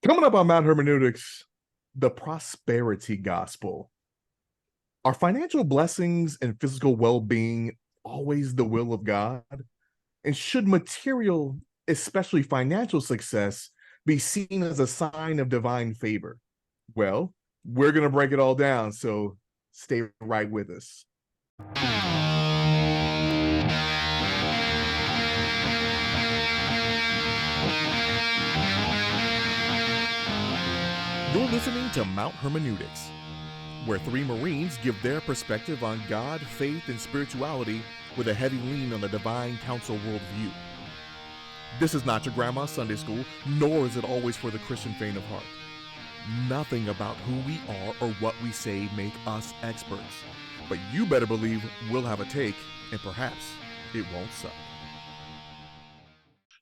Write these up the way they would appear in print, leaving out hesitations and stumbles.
Coming up on Mount Hermeneutics, the prosperity gospel. Are financial blessings and physical well-being always the will of God? And should material, especially financial success, be seen as a sign of divine favor? Well, we're going to break it all down, so stay right with us. You're listening to Mount Hermeneutics, where three Marines give their perspective on God, faith, and spirituality with a heavy lean on the divine counsel worldview. This is not your grandma's Sunday school, nor is it always for the Christian faint of heart. Nothing about who we are or what we say make us experts. But you better believe we'll have a take, and perhaps it won't suck.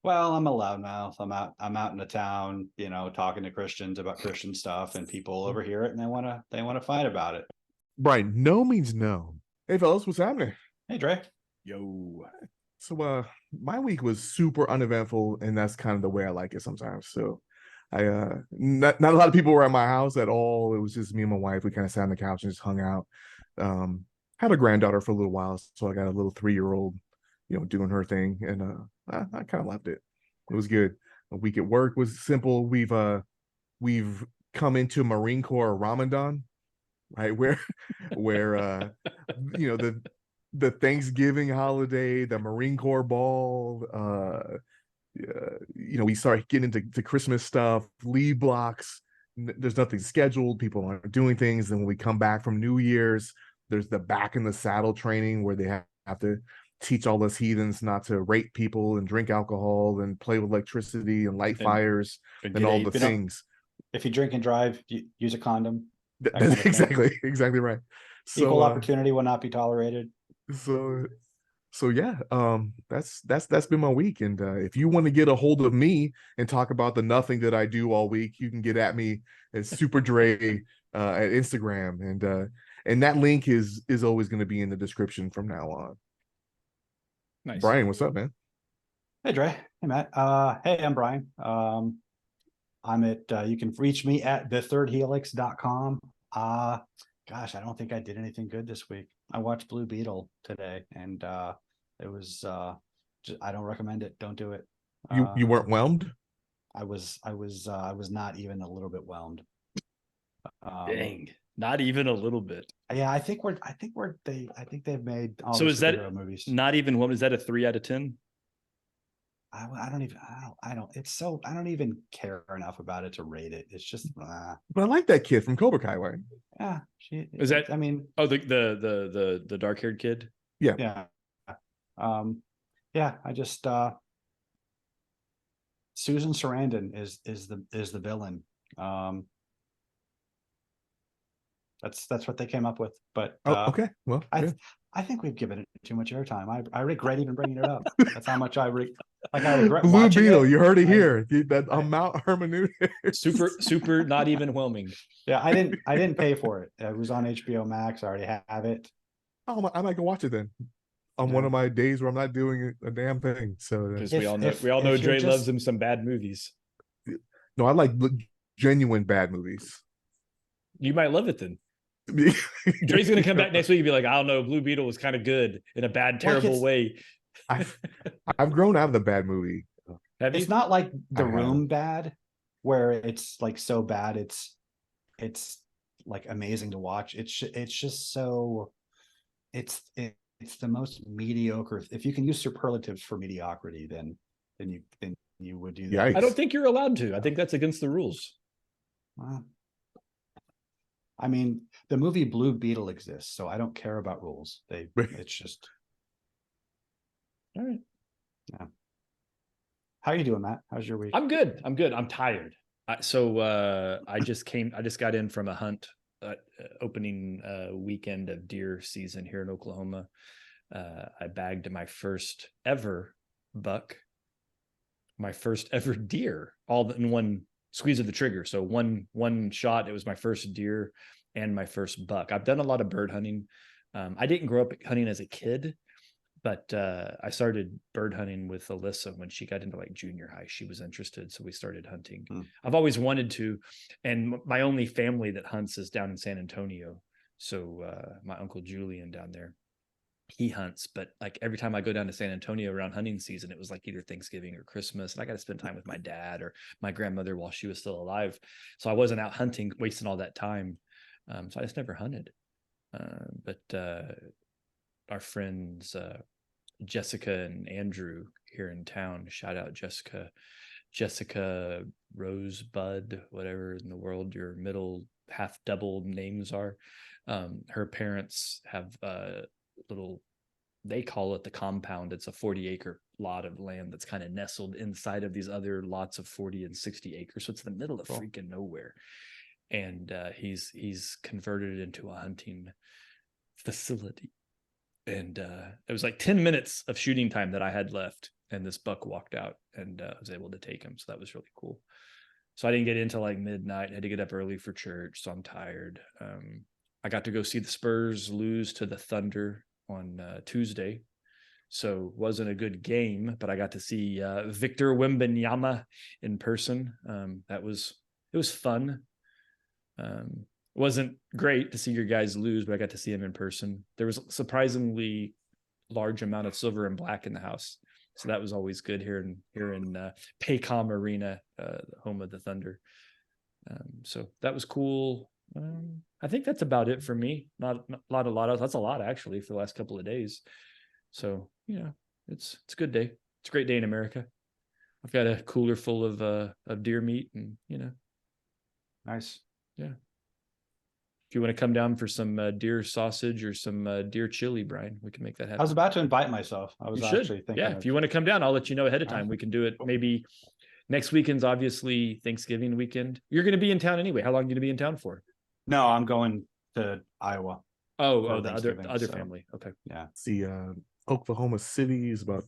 Well, I'm a loudmouth. I'm out in the town, talking to Christians about Christian stuff, and people overhear it and they want to fight about it. Brian, no means no. Hey fellas, what's happening? Hey Dre. Yo. So my week was super uneventful, and that's kind of the way I like it sometimes. So I not a lot of people were at my house at all. It was just me and my wife. We kind of sat on the couch and just hung out. Had a granddaughter for a little while, so I got a little 3-year-old, doing her thing, and I kind of loved it. It was good. A week at work was simple. We've come into Marine Corps Ramadan, right? Where the Thanksgiving holiday, the Marine Corps ball, we start getting into Christmas stuff, leave blocks. There's nothing scheduled. People aren't doing things. And when we come back from New Year's, there's the back in the saddle training where they have to teach all us heathens not to rape people and drink alcohol and play with electricity and light fires and all the things. If you drink and drive, use a condom. That's exactly right. So, equal opportunity will not be tolerated. So yeah, that's been my week. And if you want to get a hold of me and talk about the nothing that I do all week, you can get at me at Super Dre at Instagram, and that link is always going to be in the description from now on. Nice. Brian, what's up, man? Hey Dre. Hey Matt. Hey, I'm Brian. I'm at you can reach me at thethirdhelix.com. Gosh, I don't think I did anything good this week. I watched Blue Beetle today, and it was I don't recommend it. Don't do it. You weren't whelmed? I was not even a little bit whelmed. Dang, not even a little bit. Yeah, I think they've made all so the is that superhero movies. Not even whelmed? Is that a 3 out of 10? I don't even care enough about it to rate it. It's just But I like that kid from Cobra Kai, right? Yeah. Is that, I mean, the dark-haired kid? Yeah. I just Susan Sarandon is the villain. That's what they came up with. But okay. Well, I think we've given it too much airtime. I regret even bringing it up. That's how much I regret Blue Beetle. It. You heard it here. That Mount Hermeneutics. Super not even whelming. Yeah, I didn't pay for it. It was on HBO Max. I already have it. Oh, I might go watch it then. On one of my days where I'm not doing a damn thing. So because we all know Dre loves him some bad movies. No, I like genuine bad movies. You might love it then. Dre's gonna come back next week and be like, I don't know, Blue Beetle was kind of good in a bad, terrible way. I've grown out of the bad movie. It's not like The Room bad, where it's like so bad it's like amazing to watch. It's just so it's the most mediocre. If you can use superlatives for mediocrity, then you would do that. Yikes. I don't think you're allowed to. I think that's against the rules. I mean, the movie Blue Beetle exists, so I don't care about rules. It's just all right. Yeah. How are you doing, Matt? How's your week? I'm good. I'm tired. I just got in from a hunt opening weekend of deer season here in Oklahoma. I bagged my first ever buck, my first ever deer, all in one squeeze of the trigger. So one shot, it was my first deer and my first buck. I've done a lot of bird hunting. I didn't grow up hunting as a kid, But I started bird hunting with Alyssa when she got into like junior high. She was interested, so we started hunting. I've always wanted to, and my only family that hunts is down in San Antonio. So my uncle Julian down there, he hunts. But like every time I go down to San Antonio around hunting season, it was like either Thanksgiving or Christmas, and I got to spend time with my dad or my grandmother while she was still alive. So I wasn't out hunting, wasting all that time. So I just never hunted. But our friends Jessica and Andrew here in town, shout out Jessica Rosebud, whatever in the world your middle half double names are. Her parents have little, they call it the compound. It's a 40-acre lot of land that's kind of nestled inside of these other lots of 40 and 60 acres. So it's the middle of freaking nowhere. And he's converted it into a hunting facility. And it was like 10 minutes of shooting time that I had left. And this buck walked out, and I was able to take him. So that was really cool. So I didn't get into like midnight. I had to get up early for church. So I'm tired. I got to go see the Spurs lose to the Thunder on Tuesday. So wasn't a good game, but I got to see Victor Wembanyama in person. It was fun. It wasn't great to see your guys lose, but I got to see him in person. There was a surprisingly large amount of silver and black in the house. So that was always good here in Paycom Arena, the home of the Thunder. So that was cool. I think that's about it for me. Not a lot of that's a lot actually for the last couple of days. So, it's a good day. It's a great day in America. I've got a cooler full of deer meat and, Nice. Yeah. If you want to come down for some deer sausage or some deer chili, Brian, we can make that happen. I was about to invite myself. I was actually thinking. Yeah, if you want to come down, I'll let you know ahead of time. We can do it maybe next weekend's obviously Thanksgiving weekend. You're going to be in town anyway. How long are you going to be in town for? No, I'm going to Iowa. Oh, the other family. Okay. Yeah. See, Oklahoma City is about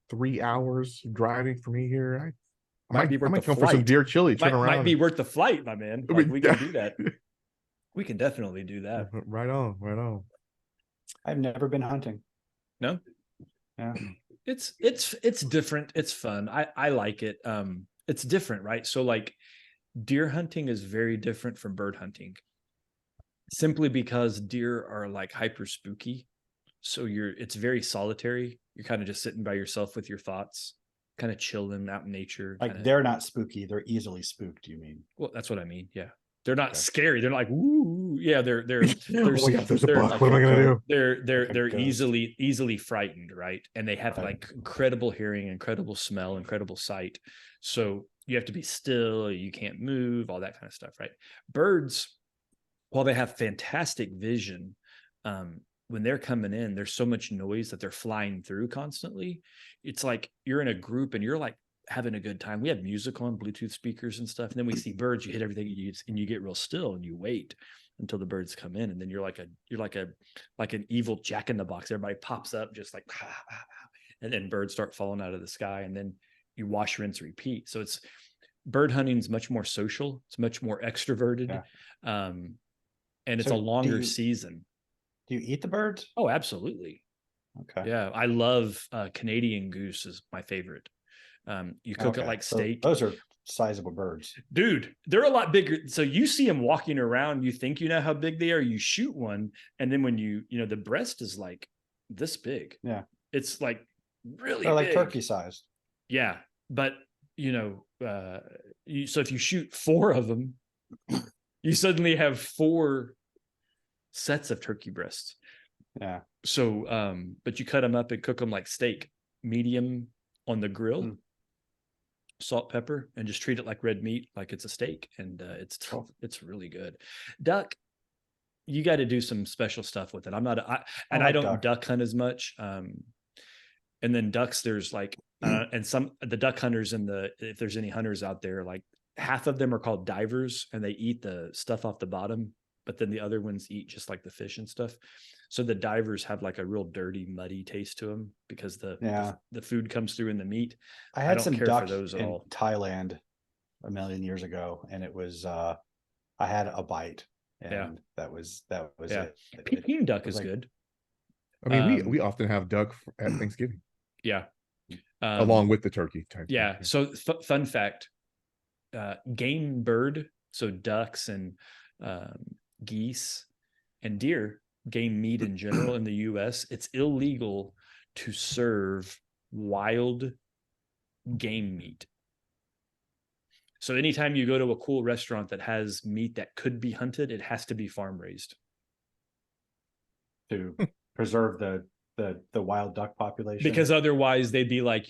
3 hours driving for me here. I might come for some deer chili. Turn around. Might be worth the flight, my man. Like, we can do that. We can definitely do that. Right on. I've never been hunting. No? Yeah. It's different. It's fun. I like it. It's different, right? So like deer hunting is very different from bird hunting. Simply because deer are like hyper spooky. So it's very solitary. You're kind of just sitting by yourself with your thoughts, kind of chilling out in nature. Like they're not spooky. They're easily spooked, you mean? Well, that's what I mean. Yeah. They're not scary. They're not like, woo. Yeah, they're there's a buck. What am I gonna do? They're easily frightened, right? And they have like incredible hearing, incredible smell, incredible sight. So you have to be still, you can't move, all that kind of stuff, right? Birds, while they have fantastic vision, when they're coming in, there's so much noise that they're flying through constantly. It's like you're in a group and you're like having a good time. We have music on, Bluetooth speakers and stuff. And then we see birds, you hit everything and you get real still and you wait until the birds come in. And then you're like an evil Jack in the Box. Everybody pops up just like, and then birds start falling out of the sky. And then you wash, rinse, repeat. So bird hunting is much more social. It's much more extroverted. Yeah. And it's a longer season. Do you eat the birds? Oh, absolutely. Okay. Yeah. I love Canadian goose is my favorite. You cook it like steak. Those are sizable birds. Dude, they're a lot bigger. So you see them walking around, you think you know how big they are, you shoot one, and then when the breast is like this big. Yeah. It's like really they're big. Like turkey sized. Yeah. But so if you shoot 4 of them, you suddenly have 4 sets of turkey breasts. Yeah. So but you cut them up and cook them like steak, medium on the grill, salt, pepper, and just treat it like red meat, like it's a steak. And it's really good. Duck, you got to do some special stuff with it. I don't duck hunt as much. And then ducks, there's like and the duck hunters if there's any hunters out there, like half of them are called divers and they eat the stuff off the bottom, but then the other ones eat just like the fish and stuff. So the divers have like a real dirty, muddy taste to them because the food comes through in the meat. I had some duck in Thailand a million years ago, and it was I had a bite, and that was it. Peking duck is good. I mean, we often have duck at Thanksgiving. Yeah. Along with the turkey type. Yeah. Thing. So fun fact, game bird, so ducks and geese and deer, game meat in general in the US, it's illegal to serve wild game meat. So anytime you go to a cool restaurant that has meat that could be hunted, it has to be farm raised. To preserve the wild duck population. Because otherwise they'd be like,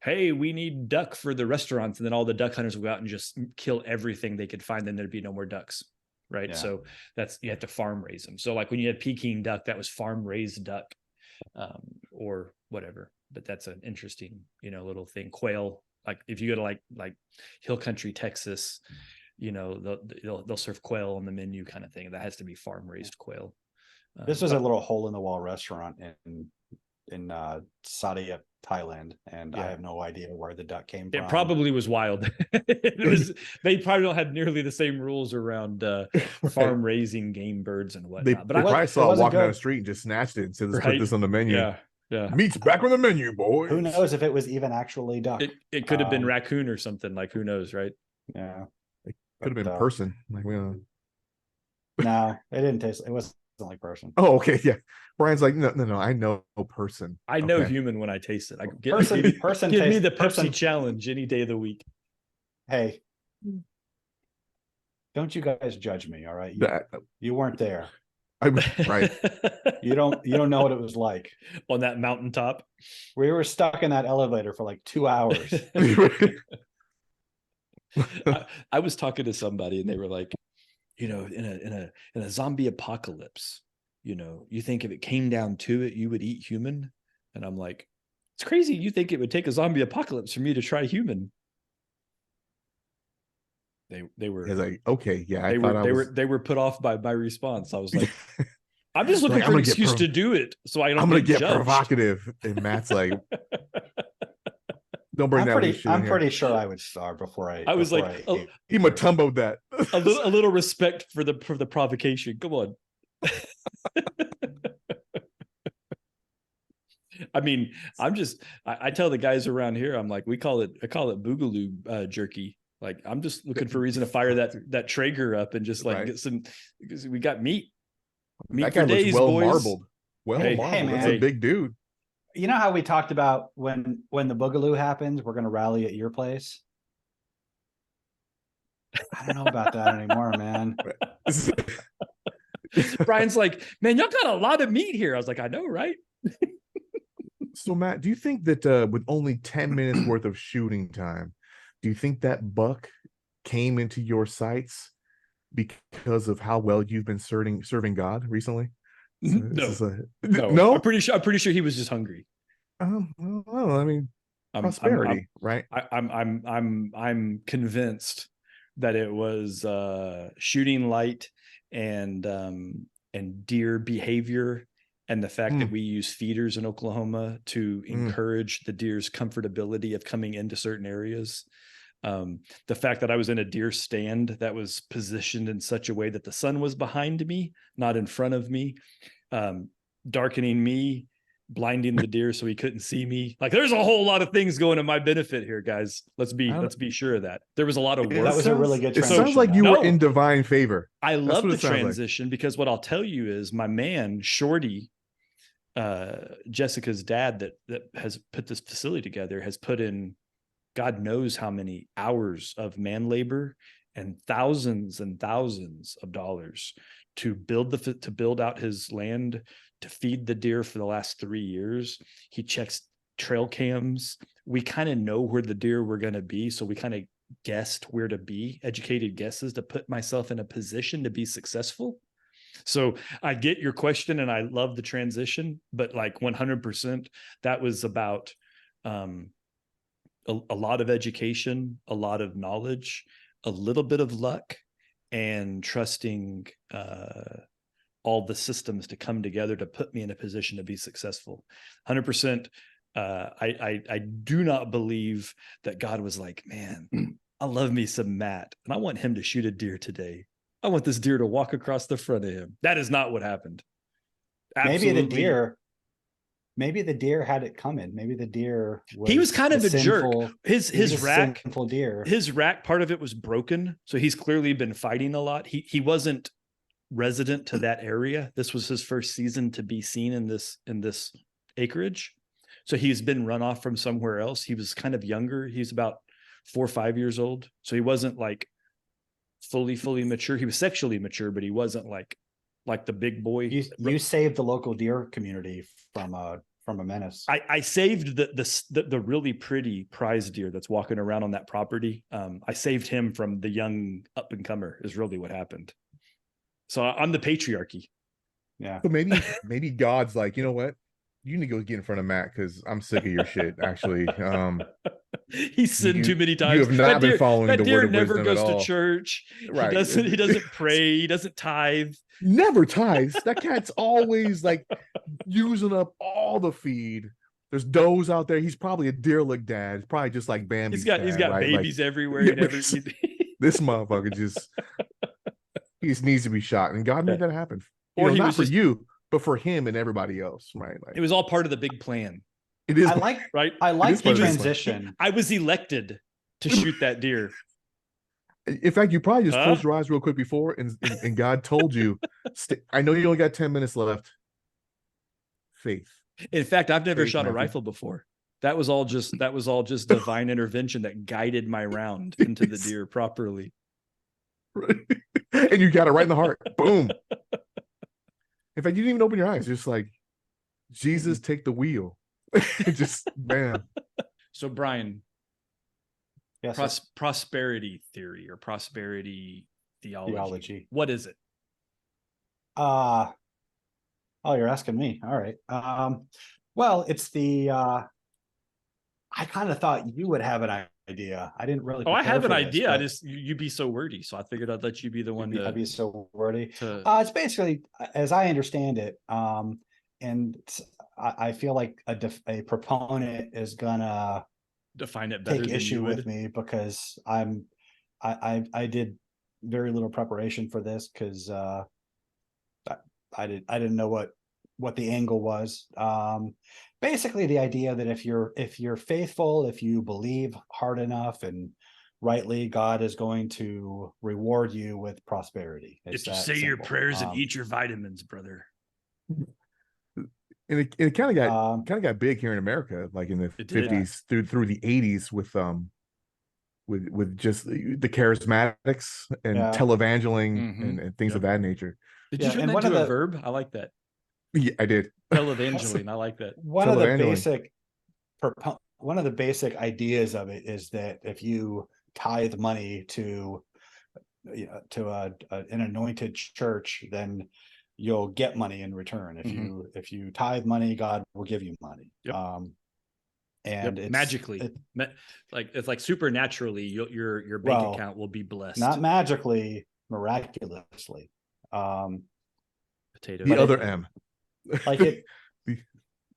hey, we need duck for the restaurants. And then all the duck hunters will go out and just kill everything they could find. Then there'd be no more ducks. Right. Yeah. So you have to farm raise them. So like when you had Peking duck, that was farm raised duck, or whatever. But that's an interesting, little thing. Quail. Like if you go to like hill country, Texas, they'll serve quail on the menu kind of thing. That has to be farm raised quail. This was a little hole in the wall restaurant in Sadia, Thailand, and I have no idea where the duck came from. It probably was wild. They probably don't have nearly the same rules around farm raising game birds and whatnot. But I probably saw it walking down the street and just snatched it and said, "Let's put this on the menu." Yeah. Meat's back on the menu, boys. Who knows if it was even actually duck? It could have been raccoon or something. Like who knows, right? Yeah, it could have been person. Like we don't. No, it didn't taste. It wasn't like person. Oh, okay, yeah. Brian's like, no. I know person. I know human when I taste it. I give me the Pepsi challenge any day of the week. Hey, don't you guys judge me, all right? You weren't there. Right. You don't know what it was like on that mountaintop. We were stuck in that elevator for like 2 hours. I was talking to somebody and they were like, in a zombie apocalypse, you think if it came down to it, you would eat human? And I'm like, it's crazy. You think it would take a zombie apocalypse for me to try human? They were like, okay, yeah. They were put off by my response. I was like, I'm just looking for an excuse to do it, so I don't. I'm gonna get provocative. And Matt's like, don't bring that. I'm pretty sure I would starve before I. I was like, he matumboed that. a little respect for the provocation. Come on. I mean, I tell the guys around here, I'm like, I call it boogaloo jerky. Like, I'm just looking for a reason to fire that Traeger up and just like get some, because we got meat that for guy days, looks boys. Marbled. Marbled. Hey, man. That's a big dude. You know how we talked about when the boogaloo happens, we're going to rally at your place? I don't know about that anymore, man. Brian's like, man, y'all got a lot of meat here. I was like, I know, right? So, Matt, do you think that with only 10 minutes worth of shooting time, do you think that buck came into your sights because of how well you've been serving God recently? No. I'm pretty sure he was just hungry. Well, I mean, prosperity, right? I'm convinced that it was shooting light and deer behavior, and the fact that we use feeders in Oklahoma to encourage the deer's comfortability of coming into certain areas. The fact that I was in a deer stand that was positioned in such a way that the sun was behind me, not in front of me, darkening me, blinding the deer so he couldn't see me. Like, there's a whole lot of things going to my benefit here, guys. Let's be sure of that. There was a lot of work. That was a really good transition. It sounds like you were in divine favor. I love the transition because what I'll tell you is my man, Shorty, Jessica's dad that has put this facility together, has put in God knows how many hours of man labor and thousands of dollars to build out his land, to feed the deer for the last 3 years. He checks trail cams. We kind of know where the deer were going to be, so we kind of guessed where to be, educated guesses to put myself in a position to be successful. So I get your question and I love the transition, but like 100%, that was about a lot of education, a lot of knowledge, a little bit of luck, and trusting all the systems to come together to put me in a position to be successful. 100%. I do not believe that God was like, man, I love me some Matt, and I want him to shoot a deer today. I want this deer to walk across the front of him. That is not what happened. Absolutely. maybe the deer had it coming. Maybe the deer He was kind of a jerk. His rack, sinful deer. his rack, part of it was broken, so he's clearly been fighting a lot. He wasn't resident to that area. This was his first season to be seen in this acreage, so he's been run off from somewhere else. He was kind of younger. He's about 4 or 5 years old, so he wasn't like fully mature. He was sexually mature, but he wasn't like the big boy. You saved the local deer community from a menace. I saved the really pretty prize deer that's walking around on that property. I saved him from the young up and comer is really what happened. So I'm the patriarchy. Yeah. So maybe God's like, you know what? You need to go get in front of Matt because I'm sick of your shit. Actually, he's sinned too many times. You have not been following the word of never wisdom goes at all. to church. Right. He doesn't pray. He doesn't tithe. Never tithes. That cat's always like using up all the feed. There's does out there. He's probably a derelict dad. He's probably just like Bambi's He's got right? babies like, everywhere. Yeah, this motherfucker he just needs to be shot, and God made that happen. Or not for you, but for him and everybody else, right? Like, it was all part of the big plan. It is. I like the transition. I was elected to shoot that deer. In fact, you probably just closed your eyes real quick before, and God told you, I know you only got 10 minutes left. Faith. In fact, I've never shot a rifle before. That was all just divine intervention that guided my round into the deer properly. Right. And you got it right in the heart. Boom. In fact, you didn't even open your eyes. Just like, Jesus, take the wheel. Just, man. So, Brian, yes, prosperity theory or prosperity theology. What is it? Oh, you're asking me. All right. Well, it's the I kind of thought you would have an idea. I didn't really. Oh, I have an idea. I just you'd be so wordy, so I figured I'd let you be the one to. I'd be so wordy. It's basically, as I understand it, and I feel like a proponent is gonna define it better. Take issue with me because I did very little preparation for this because I didn't know what the angle was. Basically the idea that if you're faithful, if you believe hard enough and rightly, God is going to reward you with prosperity. If you say your prayers and eat your vitamins, brother. And it kind of got big here in America, like in the 50s through the 80s with just the charismatics and televangeling and things of that nature. Did you turn that into a verb? I like that. Yeah, I did. Televangeling. I like that. One of the basic ideas of it is that if you tithe money to an anointed church, then you'll get money in return. If you tithe money, God will give you money. Yep. And it's magically, it's like supernaturally, your bank account will be blessed. Not magically, miraculously. Potato. The other M. Like it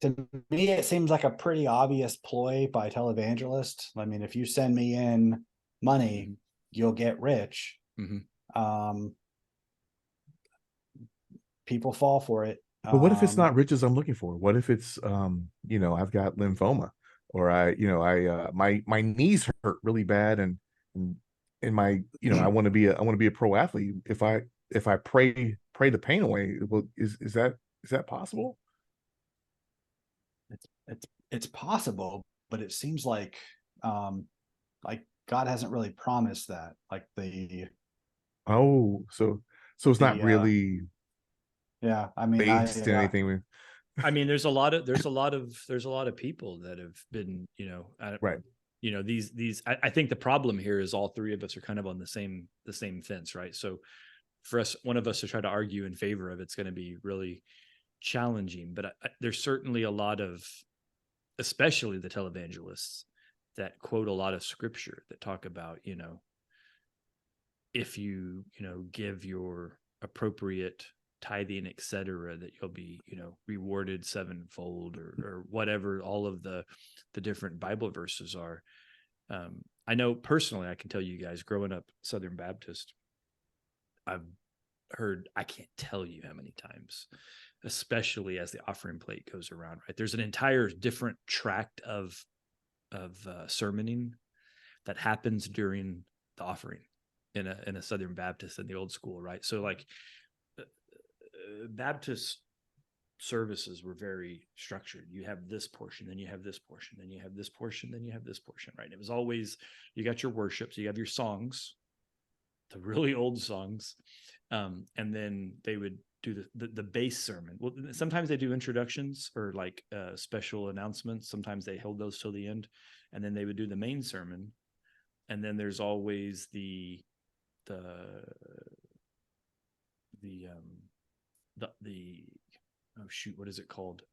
to me, it seems like a pretty obvious ploy by televangelists. I mean, if you send me in money, you'll get rich. People fall for it. But what if it's not riches I'm looking for? What if it's I've got lymphoma, or my knees hurt really bad, and my I want to be a pro athlete. If I pray the pain away, well, is that possible? It's possible, but it seems like God hasn't really promised that. So it's not really. Yeah, I mean, based in anything. I mean, there's a lot of people that have been, right. I think the problem here is all three of us are kind of on the same fence, right? So for us, one of us to try to argue in favor of it's going to be really challenging. But there's certainly a lot of, especially the televangelists, that quote a lot of scripture that talk about, if you give your appropriate tithing, etc., that you'll be rewarded sevenfold or whatever all of the different Bible verses are. I know personally, I can tell you guys, growing up Southern Baptist, I've heard, I can't tell you how many times, especially as the offering plate goes around, right? There's an entire different tract of sermoning that happens during the offering in a Southern Baptist in the old school, right? So like Baptist services were very structured. You have this portion, then you have this portion, then you have this portion, then you have this portion, right? And it was always, you got your worship, so you have your songs, the really old songs, and then they would do the base sermon. Well, sometimes they do introductions or like special announcements. Sometimes they held those till the end, and then they would do the main sermon. And then there's always the oh shoot, what is it called?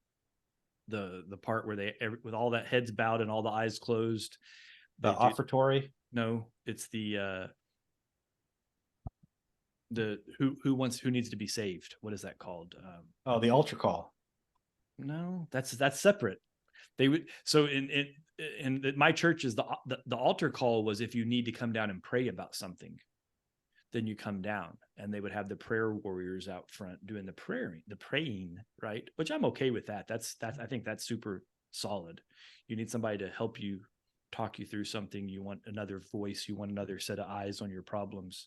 The part where they, with all that heads bowed and all the eyes closed. The offertory? No, it's the who needs to be saved. What is that called? The altar call. No, that's separate. They would, so in my church is the altar call was if you need to come down and pray about something, then you come down, and they would have the prayer warriors out front doing the praying, right? Which I'm okay with that. That's I think that's super solid. You need somebody to help you, talk you through something. You want another voice, you want another set of eyes on your problems.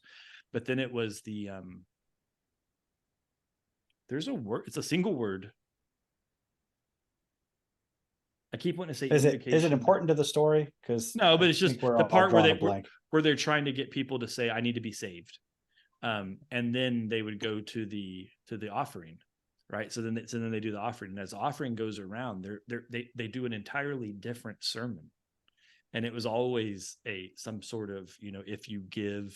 But then it was the there's a word, it's a single word. I keep wanting to say is it important to the story? Because no, but it's just the part where they're trying to get people to say, I need to be saved. And then they would go to the offering, right? So then they do the offering. And as the offering goes around, they do an entirely different sermon. And it was always some sort of, if you give,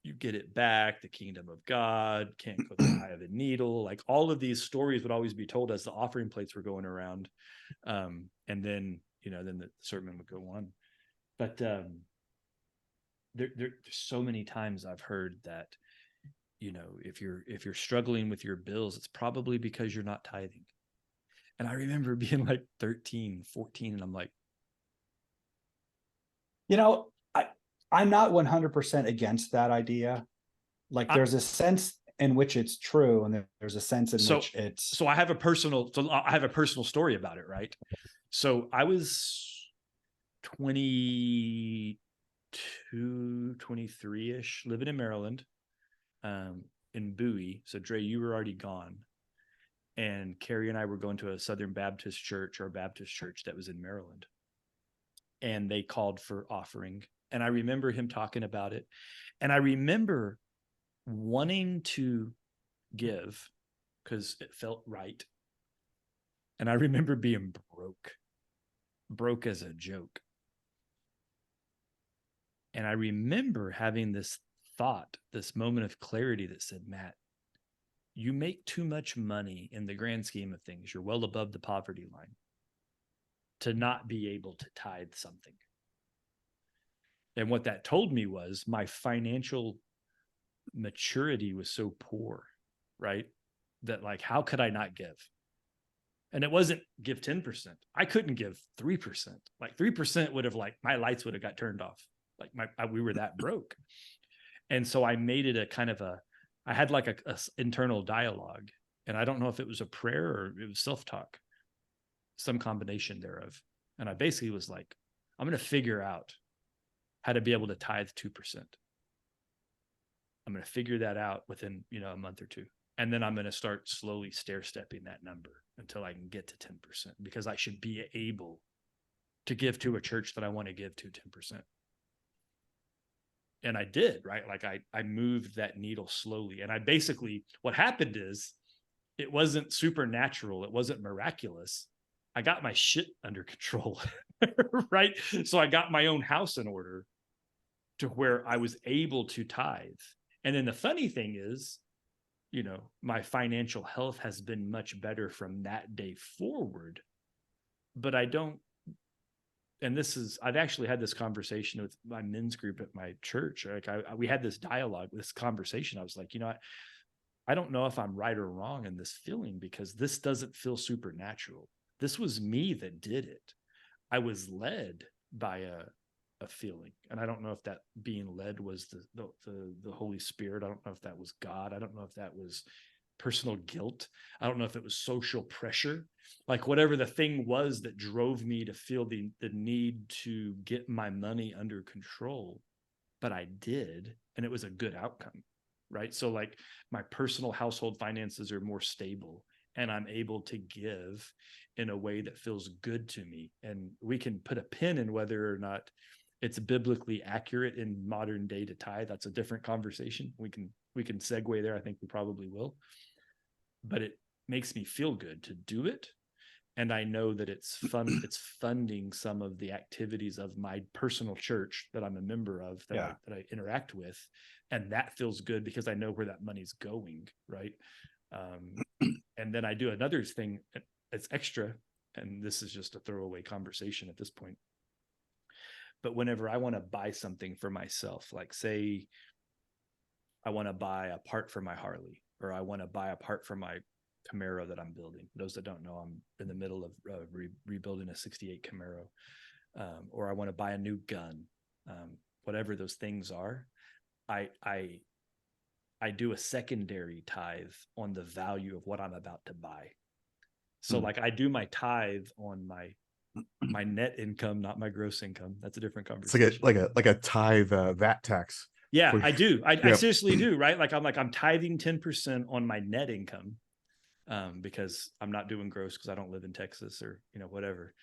you get it back, the kingdom of God can't go the eye of a needle. Like all of these stories would always be told as the offering plates were going around. And then, then the sermon would go on. But there's so many times I've heard that, if you're struggling with your bills, it's probably because you're not tithing. And I remember being like 13, 14, and I'm like, I'm not 100% against that idea. Like there's a sense in which it's true, and there's a sense in which it's. So I have a personal story about it, right? So I was 22, 23-ish, living in Maryland, in Bowie. So Dre, you were already gone. And Carrie and I were going to a Southern Baptist church, or a Baptist church that was in Maryland. And they called for offering. And I remember him talking about it. And I remember wanting to give because it felt right. And I remember being broke as a joke. And I remember having this thought, this moment of clarity that said, Matt, you make too much money in the grand scheme of things. You're well above the poverty line to not be able to tithe something. And what that told me was my financial maturity was so poor, right? That like, how could I not give? And it wasn't give 10%. I couldn't give 3%. Like 3% would have, like, my lights would have got turned off. Like we were that broke. And so I made it a kind of I had like a internal dialogue, and I don't know if it was a prayer or it was self-talk, some combination thereof. And I basically was like, I'm going to figure out how to be able to tithe 2%. I'm going to figure that out within, a month or two. And then I'm going to start slowly stair-stepping that number until I can get to 10%, because I should be able to give to a church that I want to give to 10%. And I did, right? Like I moved that needle slowly. And I basically, what happened is it wasn't supernatural. It wasn't miraculous. I got my shit under control, right? So I got my own house in order to where I was able to tithe. And then the funny thing is, my financial health has been much better from that day forward, but I don't. And I've actually had this conversation with my men's group at my church. Like we had this dialogue, this conversation. I was like, I don't know if I'm right or wrong in this feeling, because this doesn't feel supernatural. This was me that did it. I was led by a feeling. And I don't know if that being led was the Holy Spirit. I don't know if that was God. I don't know if that was personal guilt. I don't know if it was social pressure, like whatever the thing was that drove me to feel the need to get my money under control. But I did, and it was a good outcome, right? So like my personal household finances are more stable, and I'm able to give in a way that feels good to me. And we can put a pin in whether or not it's biblically accurate in modern day to tithe. That's a different conversation. We can segue there. I think we probably will. But it makes me feel good to do it. And I know that it's funding some of the activities of my personal church that I'm a member of, that I interact with. And that feels good because I know where that money's going, right? And then I do another thing that's extra, and this is just a throwaway conversation at this point. But whenever I want to buy something for myself, like say I want to buy a part for my Harley, or I want to buy a part for my Camaro that I'm building. Those that don't know, I'm in the middle of rebuilding a 68 Camaro, or I want to buy a new gun. Whatever those things are, I do a secondary tithe on the value of what I'm about to buy. So like I do my tithe on my net income, not my gross income. That's a different conversation. It's like a tithe VAT tax. Yeah, I do. I seriously do, right? I'm tithing 10% on my net income, because I'm not doing gross because I don't live in Texas or, whatever.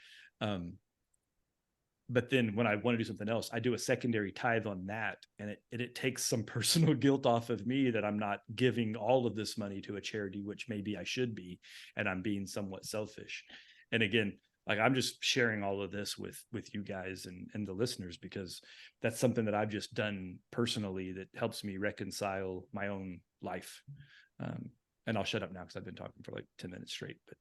But then when I want to do something else, I do a secondary tithe on that. And it takes some personal guilt off of me that I'm not giving all of this money to a charity, which maybe I should be, and I'm being somewhat selfish. And again, like I'm just sharing all of this with you guys and the listeners, because that's something that I've just done personally that helps me reconcile my own life. And I'll shut up now because I've been talking for like 10 minutes straight. But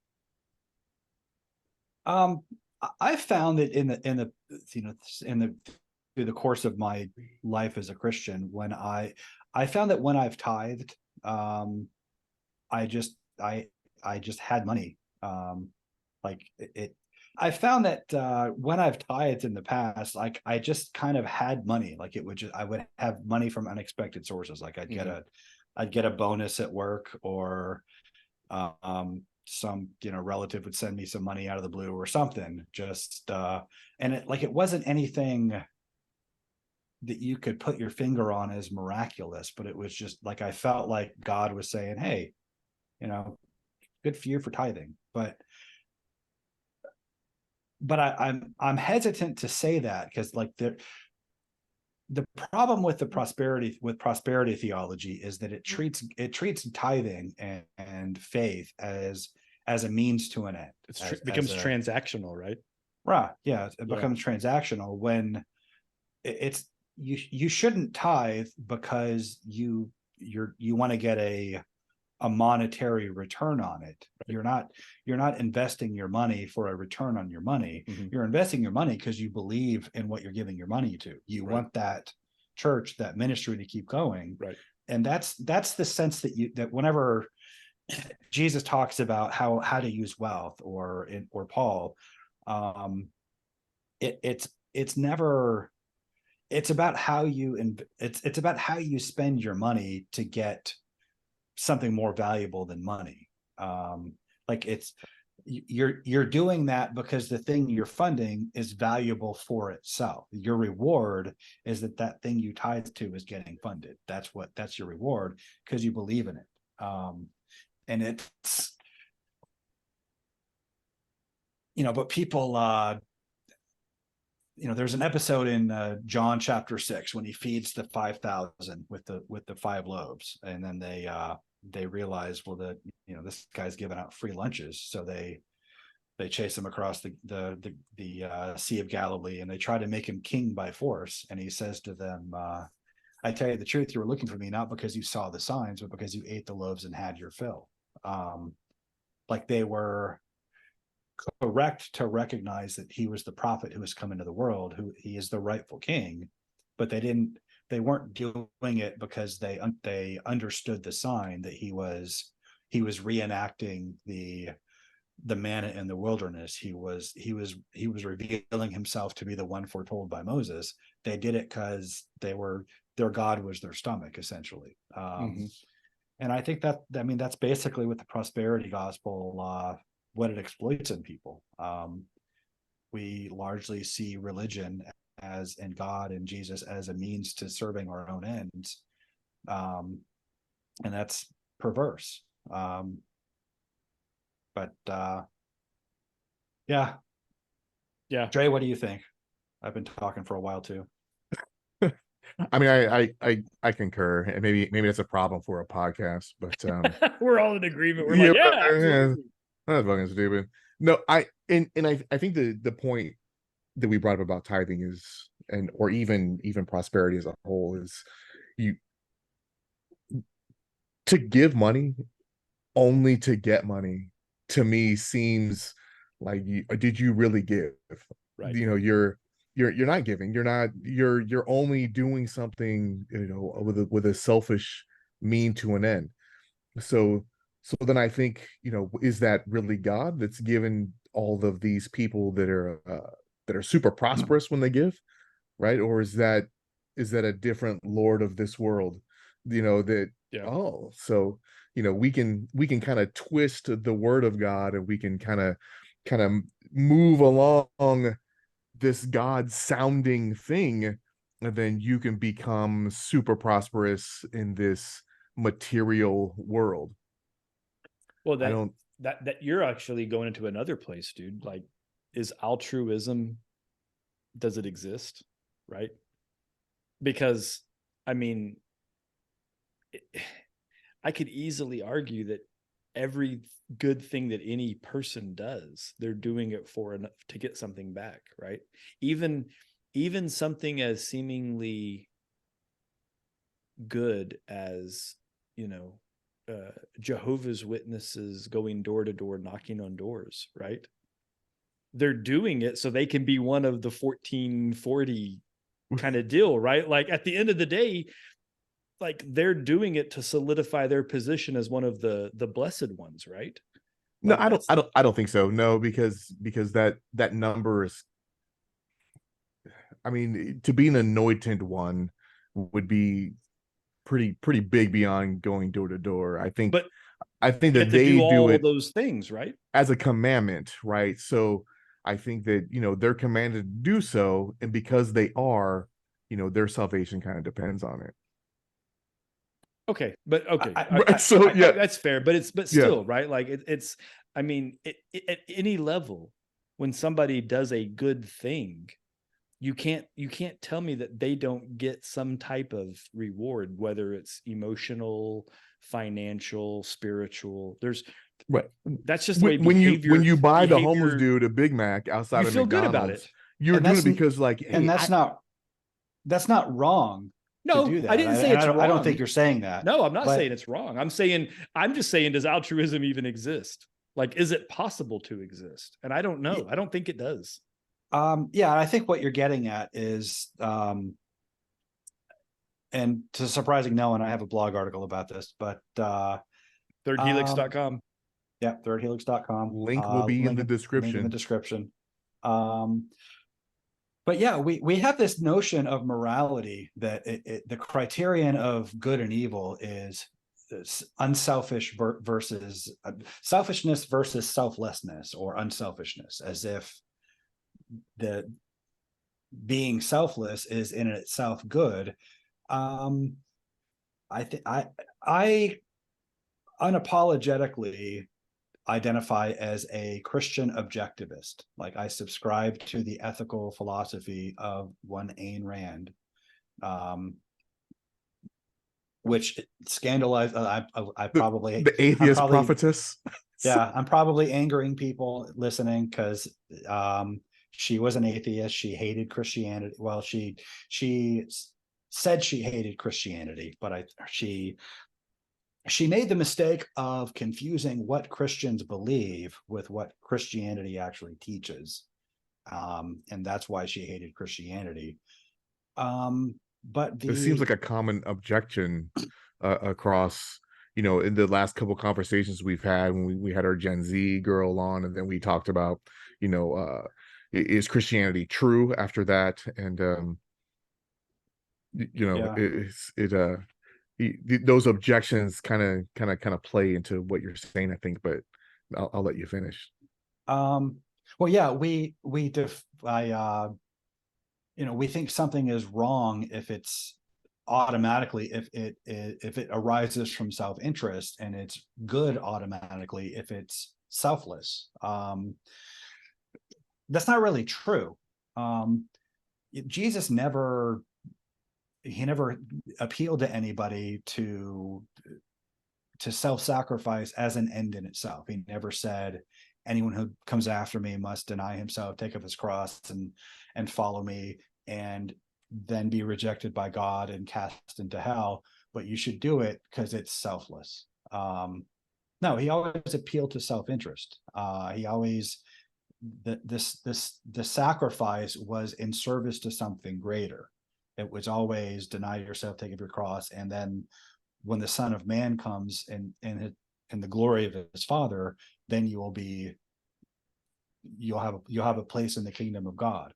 I found that through the course of my life as a Christian, when I found that when I've tithed, I just had money. I found that when I've tithed in the past, like I just kind of had money. Like I would have money from unexpected sources. Like I'd get a bonus at work, or some relative would send me some money out of the blue or something. Just and it wasn't anything that you could put your finger on as miraculous, but it was just like I felt like God was saying, hey, good for you for tithing. But I'm hesitant to say that, because like the problem with prosperity theology is that it treats tithing and faith as a means to an end. It becomes transactional, right? Right. Yeah. It becomes transactional when you shouldn't tithe because you want to get a monetary return on it. Right. You're not investing your money for a return on your money. Mm-hmm. You're investing your money because you believe in what you're giving your money to. You want that church, that ministry to keep going. Right. And that's the sense that whenever Jesus talks about how to use wealth, or Paul, it's never, it's about how it's about how you spend your money to get something more valuable than money. You're doing that because the thing you're funding is valuable for itself. Your reward is that thing you tithe to is getting funded. That's your reward because you believe in it. And it's, but people, there's an episode in John chapter 6 when he feeds the 5,000 with the 5 loaves, and then they realize, well, that this guy's giving out free lunches, so they chase him across the Sea of Galilee, and they try to make him king by force. And he says to them, I tell you the truth, you were looking for me not because you saw the signs, but because you ate the loaves and had your fill. Like they were correct to recognize that he was the prophet who was come into the world, who he is the rightful king, but they weren't doing it because they understood the sign that he was reenacting the the manna in the wilderness, he was revealing himself to be the one foretold by Moses. They did it because their God was their stomach, essentially. And I think that's basically what the prosperity gospel, what it exploits in people. We largely see religion and God and Jesus as a means to serving our own ends. And that's perverse. Yeah. Dre, what do you think? I've been talking for a while too. I mean, I concur, and maybe that's a problem for a podcast, but we're all in agreement. We're that's fucking stupid. No, I think the point that we brought up about tithing is, or even prosperity as a whole, is to give money only to get money, to me, seems like, did you really give? Right. You're not giving. You're only doing something, with a selfish mean to an end. So then I think, is that really God that's given all of these people that are super prosperous when they give, right? Or is that a different Lord of this world, so we can kind of twist the word of God, and we can kind of move along this God sounding thing, and then you can become super prosperous in this material world. Well, that you're actually going into another place, dude. Like, is altruism, does it exist? Right? Because, I mean, I could easily argue that every good thing that any person does, they're doing it to get something back, right? Even something as seemingly good as, Jehovah's Witnesses going door to door, knocking on doors, right? They're doing it so they can be one of the 1440 kind of deal, right? Like, at the end of the day, like, they're doing it to solidify their position as one of the blessed ones, right? Like, no, I don't think so. No, because that number is, I mean, to be an anointed one would be pretty big beyond going door to door. I think that they do all it, those things, right, as a commandment, right? So I think that, they're commanded to do so, and because they are, their salvation kind of depends on it. Okay, but okay, that's fair, but still, right? Like, it's, I mean, at any level, when somebody does a good thing, you can't tell me that they don't get some type of reward, whether it's emotional, financial, spiritual. Right. That's just the way when you buy the homeless dude a Big Mac outside you of feel McDonald's, good about it. You're doing it because, like, hey, and that's not wrong. No, to do that. I didn't say it's wrong. I don't think you're saying that. No, I'm not saying it's wrong. I'm just saying, does altruism even exist? Like, is it possible to exist? And I don't know. I don't think it does. Yeah, I think what you're getting at is, and to surprising no one, I have a blog article about this, but thirdhelix.com. Yeah, thirdhelix.com. Link will be in the description. Link in the description. But yeah, we have this notion of morality that the criterion of good and evil is unselfish versus selfishness versus selflessness, or unselfishness, as if the being selfless is in itself good. I unapologetically identify as a Christian objectivist. Like, I subscribe to the ethical philosophy of one Ayn Rand, which scandalized. I probably the atheist prophetess. Yeah, I'm probably angering people listening, because she was an atheist. She hated Christianity. Well, she said she hated Christianity, but she made the mistake of confusing what Christians believe with what Christianity actually teaches. And that's why she hated Christianity. But it seems like a common objection across, in the last couple conversations we've had when we had our Gen Z girl on, and then we talked about, is Christianity true after that? And Yeah. those objections kind of play into what you're saying, I think, but I'll let you finish. Well, yeah, we think something is wrong if it's automatically, if it arises from self-interest, and it's good automatically if it's selfless. That's not really true. Jesus never appealed to anybody to self-sacrifice as an end in itself. He never said, anyone who comes after me must deny himself, take up his cross, and follow me, and then be rejected by God and cast into hell. But you should do it because it's selfless. No, he always appealed to self-interest. He always, the sacrifice was in service to something greater. It was always deny yourself, take up your cross, and then when the Son of Man comes in the glory of his Father, then you'll have a place in the kingdom of God.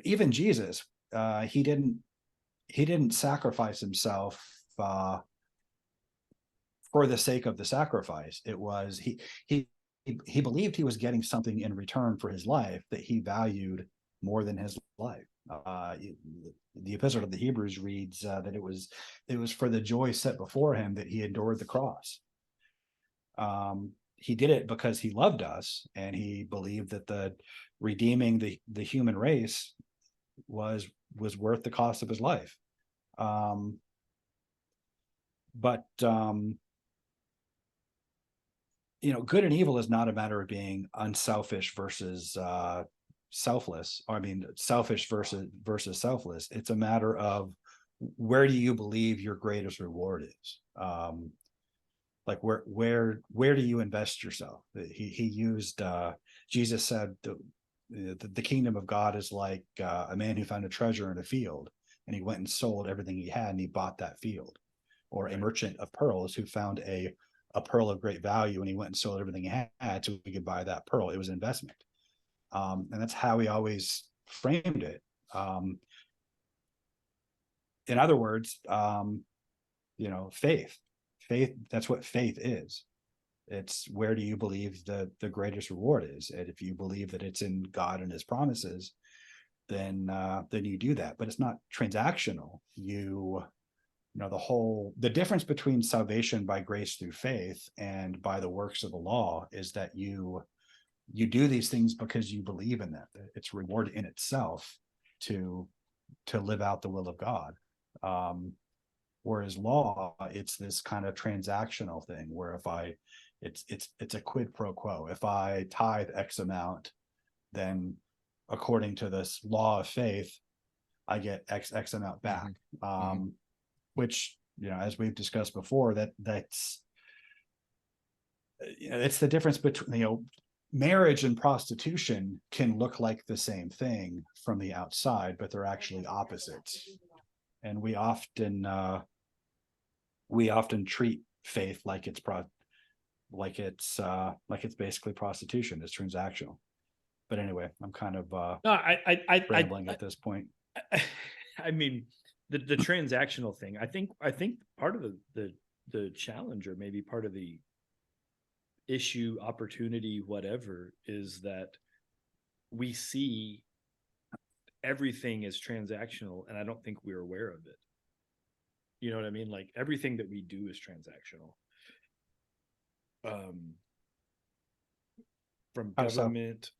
Even Jesus, he didn't sacrifice himself for the sake of the sacrifice. It was he believed he was getting something in return for his life that he valued more than his life. The Epistle of the Hebrews reads that it was for the joy set before him that he endured the cross. He did it because he loved us, and he believed that the redeeming the human race was worth the cost of his life. But good and evil is not a matter of being unselfish versus selfless, or selfish versus selfless. It's a matter of, where do you believe your greatest reward is? Like where do you invest yourself? He used, Jesus said the kingdom of God is like a man who found a treasure in a field, and he went and sold everything he had, and he bought that field. Or a merchant of pearls who found a pearl of great value, and he went and sold everything he had so he could buy that pearl. It was an investment. And that's how he always framed it. In other words, faith, that's what faith is. It's, where do you believe the greatest reward is? And if you believe that it's in God and his promises, then you do that. But it's not transactional. The difference between salvation by grace through faith and by the works of the law is that you do these things because you believe in them. It's reward in itself to live out the will of God. Whereas law, it's this kind of transactional thing where it's a quid pro quo. If I tithe X amount, then according to this law of faith, I get X amount back. Which, as we've discussed before, that's it's the difference between, marriage and prostitution can look like the same thing from the outside, but they're actually opposites. And we often treat faith like it's basically prostitution. It's transactional. But anyway, I'm kind of rambling at this point. The transactional thing, I think part of the challenge, or maybe part of the issue, opportunity, whatever, is that we see everything as transactional, and I don't think we're aware of it. You know what I mean? Like, everything that we do is transactional. From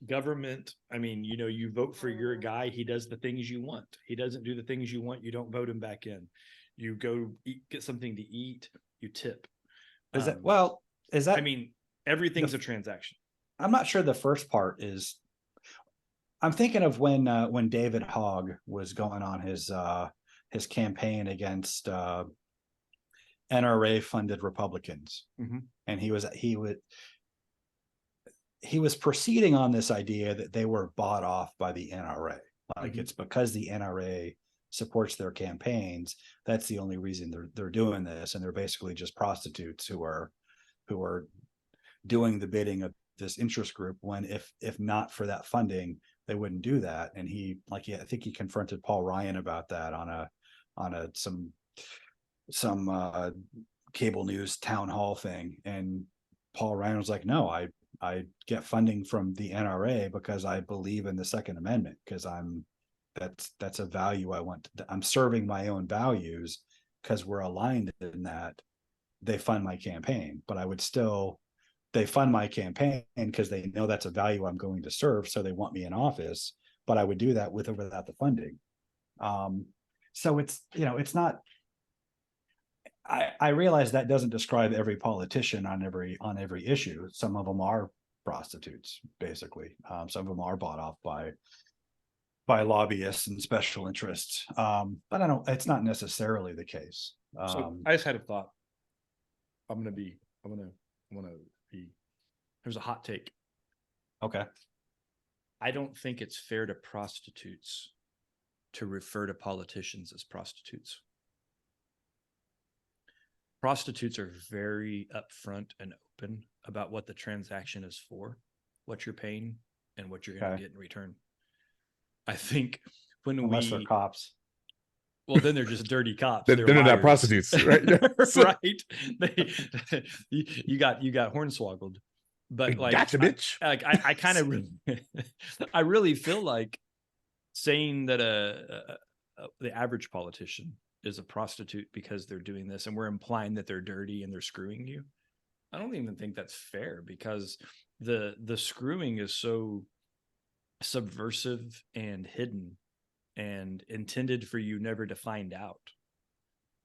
government. You vote for your guy. He does the things you want. He doesn't do the things you want. You don't vote him back in. You go get something to eat. You tip. Everything's a transaction. I'm not sure the first part is. I'm thinking of when David Hogg was going on his campaign against NRA funded Republicans, and he was proceeding on this idea that they were bought off by the NRA. Like, it's because the NRA supports their campaigns, that's the only reason they're doing this, and they're basically just prostitutes who are doing the bidding of this interest group, when if not for that funding, they wouldn't do that. And I think he confronted Paul Ryan about that on some cable news town hall thing, and Paul Ryan was like, no, I get funding from the NRA because I believe in the Second Amendment, because that's a value I want I'm serving my own values, because we're aligned in that. They fund my campaign, but they fund my campaign because they know that's a value I'm going to serve, so they want me in office, but I would do that with or without the funding. So it's not, I realize that doesn't describe every politician on every issue. Some of them are prostitutes, basically. Some of them are bought off by lobbyists and special interests. But it's not necessarily the case. So I just had a thought. Here's a hot take. Okay. I don't think it's fair to prostitutes to refer to politicians as prostitutes. Prostitutes are very upfront and open about what the transaction is for, what you're paying, and what you're going to get in return. I think unless they're cops. Well, then they're just dirty cops. They're not prostitutes, right? Right. You got hornswoggled. But like, gotcha, bitch. I kind of I really feel like saying that the average politician is a prostitute because they're doing this, and we're implying that they're dirty and they're screwing you. I don't even think that's fair, because the screwing is so subversive and hidden and intended for you never to find out.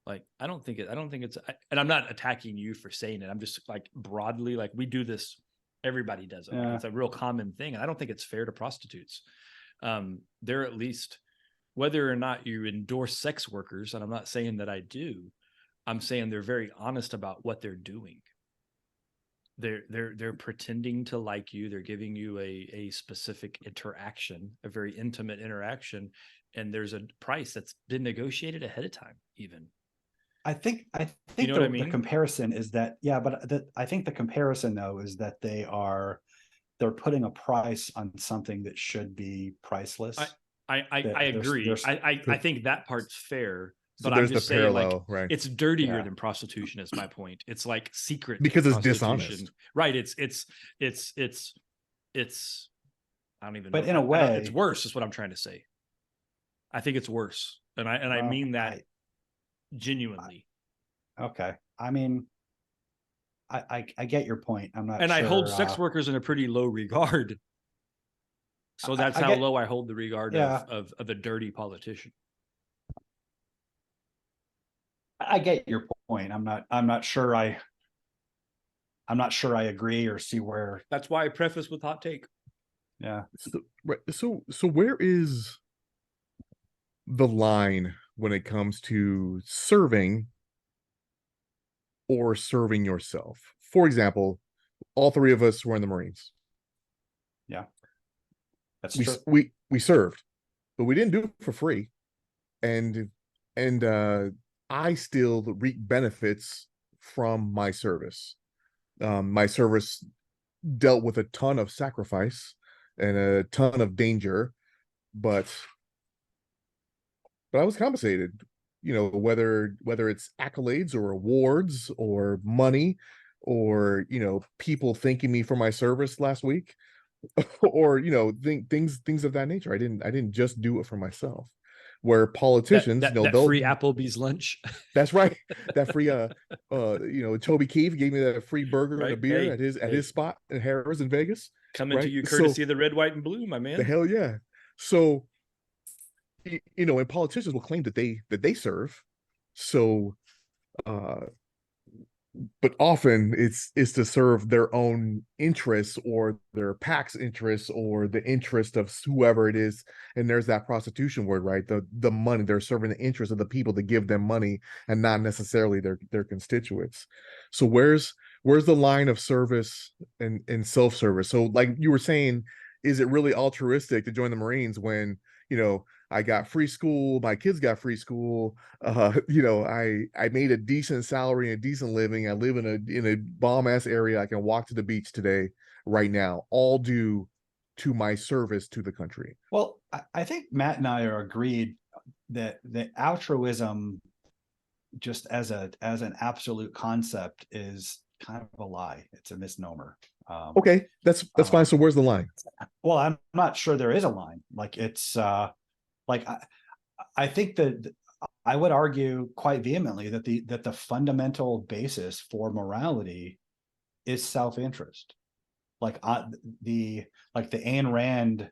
Like, I don't think it's, and I'm not attacking you for saying it. I'm just like broadly, like, we do this. Everybody does it. Like, it's a real common thing. And I don't think it's fair to prostitutes. They're at least, whether or not you endorse sex workers, and I'm not saying that I do, I'm saying they're very honest about what they're doing. They're pretending to like you. They're giving you a specific interaction, a very intimate interaction, and there's a price that's been negotiated ahead of time, even. I think you know what I mean? The comparison is that, I think the comparison though is that they're putting a price on something that should be priceless. I agree. I think that part's fair, So but there's I'm just the saying, parallel, like, right? it's dirtier than prostitution is my point. It's like secret because it's prostitution. dishonest, right? It's I don't even know. But in a way, it's worse is what I'm trying to say. I think it's worse. And I mean that genuinely. Okay. I mean, I get your point. I'm not and sure, I hold sex workers in a pretty low regard. So that's how low I hold the regard of a dirty politician. I get your point. I'm not sure I agree or see where. That's why I preface with hot take. Yeah. So where is the line when it comes to serving or serving yourself? For example, all three of us were in the Marines. Yeah. That's true. We served, but we didn't do it for free. And I still reap benefits from my service. My service dealt with a ton of sacrifice and a ton of danger, but I was compensated, whether it's accolades or awards or money or, people thanking me for my service last week or, things of that nature. I didn't just do it for myself. Where politicians, that free Applebee's lunch. That's right. That free, Toby Keith gave me that free burger and a beer at his spot in Harrah's in Vegas. Coming to you courtesy of the red, white, and blue, my man. The hell yeah. So, and politicians will claim that they serve. So, but often it's to serve their own interests or their PAC's interests or the interest of whoever it is. And there's that prostitution word, right? The money, they're serving the interest of the people to give them money and not necessarily their constituents. So where's the line of service and self-service? So like you were saying, is it really altruistic to join the Marines when, I got free school, my kids got free school. You know, I made a decent salary and decent living. I live in a bomb ass area. I can walk to the beach today, right now, all due to my service to the country. Well, I think Matt and I are agreed that altruism, just as an absolute concept, is kind of a lie. It's a misnomer. Okay, that's fine. So where's the line? Well, I'm not sure there is a line. Like it's like I think that I would argue quite vehemently that the fundamental basis for morality is self-interest. Like the Ayn Rand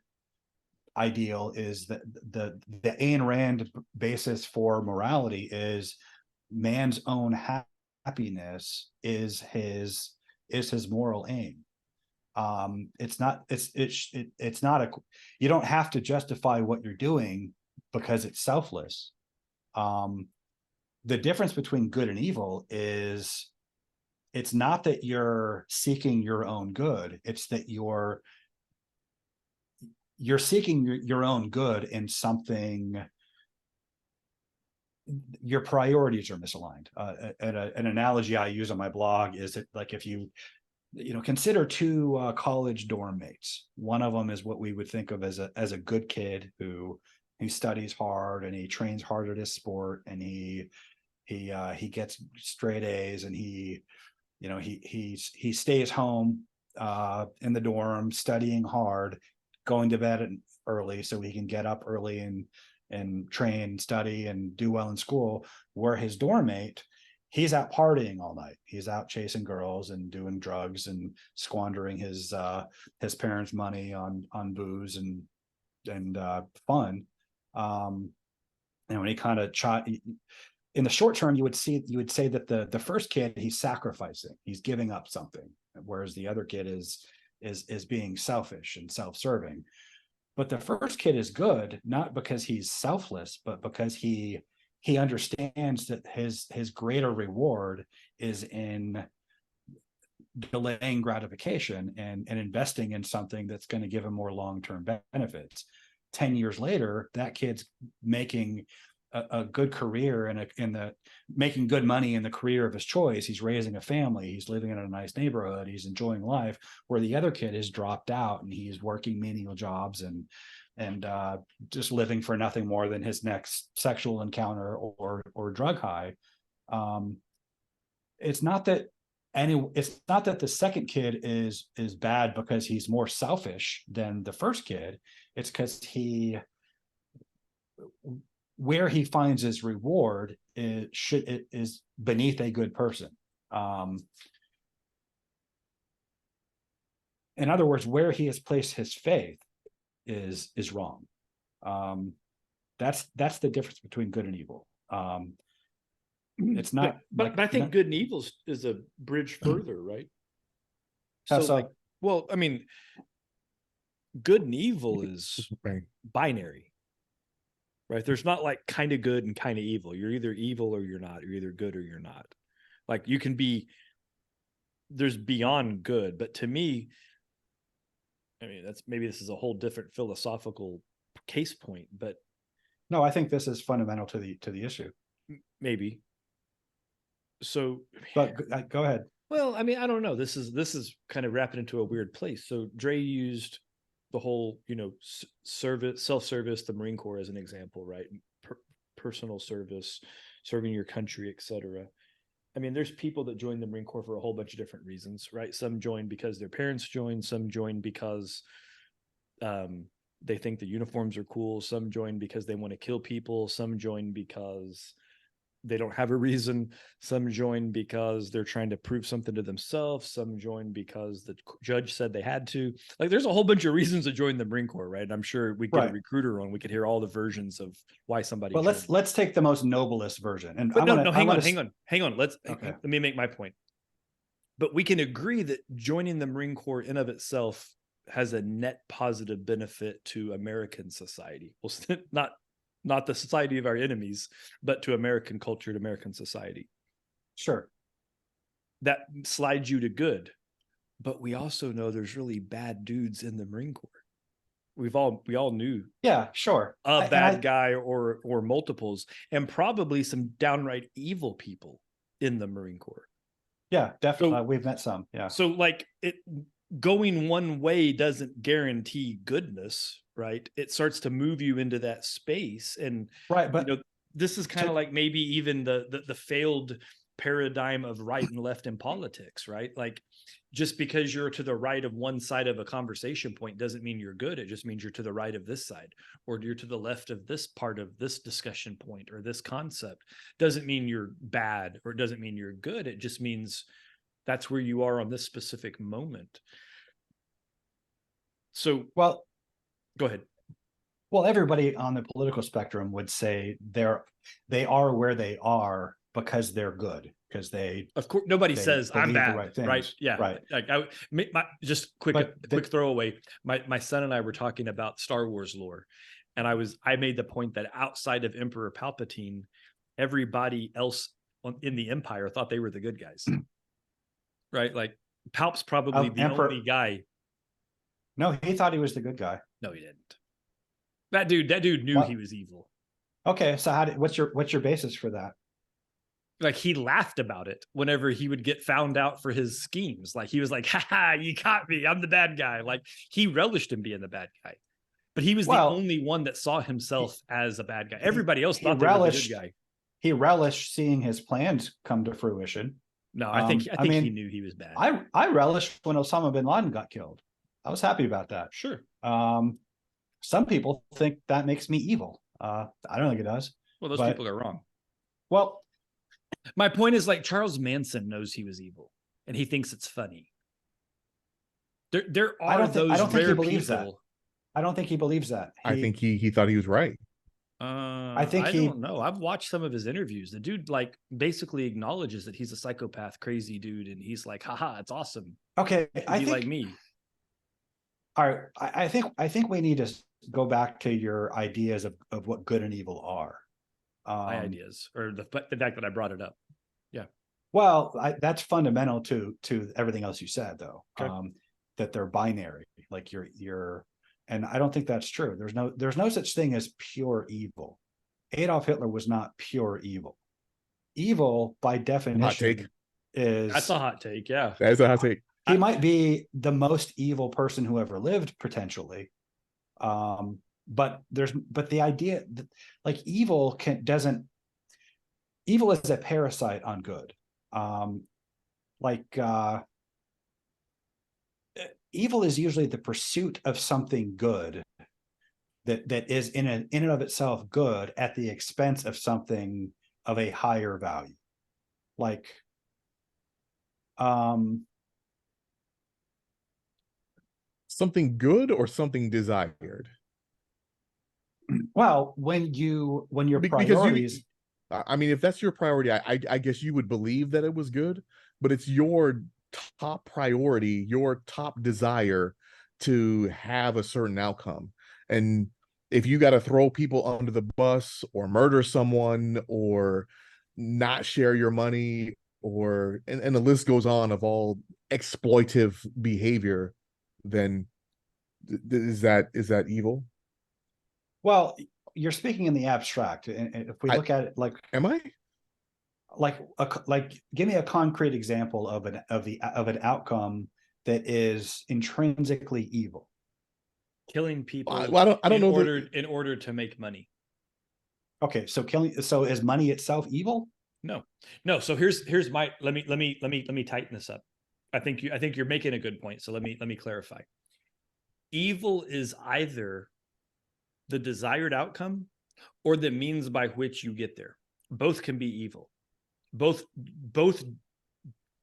ideal is that the Ayn Rand basis for morality is man's own happiness is his moral aim. It's not you don't have to justify what you're doing because it's selfless. The difference between good and evil is it's not that you're seeking your own good, it's that you're seeking your own good in something. Your priorities are misaligned. An analogy I use on my blog is that, like, if you consider two college dorm mates. One of them is what we would think of as a good kid who studies hard and he trains hard at his sport, and he gets straight A's, and he stays home in the dorm studying hard, going to bed early so he can get up early and train, study, and do well in school. Where his dorm mate, he's out partying all night. He's out chasing girls and doing drugs and squandering his parents' money on booze and fun. And when he kind of in the short term, you would say that the first kid, he's sacrificing, he's giving up something, whereas the other kid is being selfish and self-serving. But the first kid is good, not because he's selfless, but because he understands that his greater reward is in delaying gratification and investing in something that's going to give him more long-term benefits. 10 years later, that kid's making a good career and making good money in the career of his choice. He's raising a family, he's living in a nice neighborhood, he's enjoying life, where the other kid has dropped out and he's working menial jobs and just living for nothing more than his next sexual encounter or drug high. It's not that the second kid is bad because he's more selfish than the first kid. It's because where he finds his reward is beneath a good person. In other words, where he has placed his faith is wrong. That's the difference between good and evil. It's not, but I think good and evil is a bridge further, right? So, well, I mean, good and evil is binary. Right. There's not like kind of good and kind of evil. You're either evil or you're not. You're either good or you're not. Like you can be, there's beyond good. But to me, I mean, maybe this is a whole different philosophical case point, but no, I think this is fundamental to the issue. Maybe. So, but go ahead. Well, I mean, I don't know. This is kind of wrapping into a weird place. So Dre used the whole, self-service, the Marine Corps as an example, right? Personal service, serving your country, etc. I mean, there's people that join the Marine Corps for a whole bunch of different reasons, right? Some join because their parents joined, some join because they think the uniforms are cool, some join because they want to kill people, some join because they don't have a reason, some join because they're trying to prove something to themselves, some join because the judge said they had to. Like, there's a whole bunch of reasons to join the Marine Corps, right? And I'm sure we get a recruiter on, we could hear all the versions of why somebody. But let's take the most noblest version. And but hang on. Let me make my point. But we can agree that joining the Marine Corps in of itself has a net positive benefit to American society. Well, not the society of our enemies, but to American culture, to American society. Sure. That slides you to good. But we also know there's really bad dudes in the Marine Corps. We all knew Yeah, sure. a bad guy or multiples, and probably some downright evil people in the Marine Corps. Yeah, definitely. So, We've met some. Yeah. So like it going one way doesn't guarantee goodness, right? It starts to move you into that space. And right, but this is kind of like maybe even the failed paradigm of right and left in politics, right? Like just because you're to the right of one side of a conversation point doesn't mean you're good. It just means you're to the right of this side, or you're to the left of this part of this discussion point or this concept. Doesn't mean you're bad, or it doesn't mean you're good. It just means that's where you are on this specific moment. So, well, go ahead. Well, everybody on the political spectrum would say they are where they are because they're good, because of course nobody says I'm bad, right? Yeah, right. Like just quick throwaway. My son and I were talking about StarWars lore, and I made the point that outside of Emperor Palpatine, everybody else in the Empire thought they were the good guys, right? Like Palp's probably the only guy. No, he thought he was the good guy. No, he didn't. That dude knew he was evil. Okay, so what's your basis for that? Like he laughed about it whenever he would get found out for his schemes. Like he was like, "Ha, you caught me. I'm the bad guy." Like he relished in being the bad guy, but he was the only one that saw himself as a bad guy. Everybody else thought they were the good guy. He relished seeing his plans come to fruition. No, I think he knew he was bad. I relished when Osama bin Laden got killed. I was happy about that. Sure. Some people think that makes me evil. I don't think it does. Well, those people are wrong. Well, my point is like Charles Manson knows he was evil and he thinks it's funny. There are those rare people. I don't think he believes that. I think he thought he was right. I don't know. I've watched some of his interviews. The dude like basically acknowledges that he's a psychopath, crazy dude, and he's like, haha, it's awesome. Okay. I think like me. All right. I think we need to go back to your ideas of what good and evil are. My ideas, or the fact that I brought it up. Yeah. Well, that's fundamental to everything else you said, though. Okay. That they're binary. Like you're, and I don't think that's true. There's no such thing as pure evil. Adolf Hitler was not pure evil. Evil, by definition, hot take. That's a hot take. Yeah, that is a hot take. He might be the most evil person who ever lived, potentially. But the idea that like evil is a parasite on good. Evil is usually the pursuit of something good that is in and of itself good at the expense of something of a higher value. Like something good or something desired? Well, when your priorities, I mean, if that's your priority, I guess you would believe that it was good, but it's your top priority, your top desire to have a certain outcome. And if you got to throw people under the bus or murder someone or not share your money or and the list goes on of all exploitive behavior, then is that evil? Well, you're speaking in the abstract, and if we look at it like, am I like give me a concrete example of an outcome that is intrinsically evil? Killing people. Well, I don't know in order to make money. Okay, so is money itself evil? No. So here's my let me tighten this up. I think you're making a good point. So let me clarify. Evil is either the desired outcome or the means by which you get there. Both can be evil. Both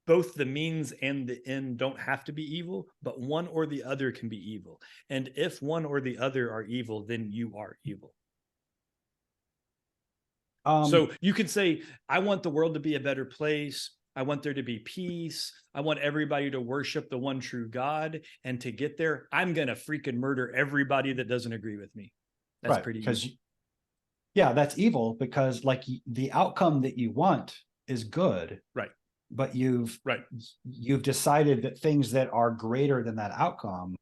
the means and the end don't have to be evil, but one or the other can be evil. And if one or the other are evil, then you are evil. So you can say, I want the world to be a better place. I want there to be peace. I want everybody to worship the one true God. And to get there, I'm going to freaking murder everybody that doesn't agree with me. That's right, pretty evil. Yeah, that's evil because like the outcome that you want is good. Right. But you've decided that things that are greater than that outcome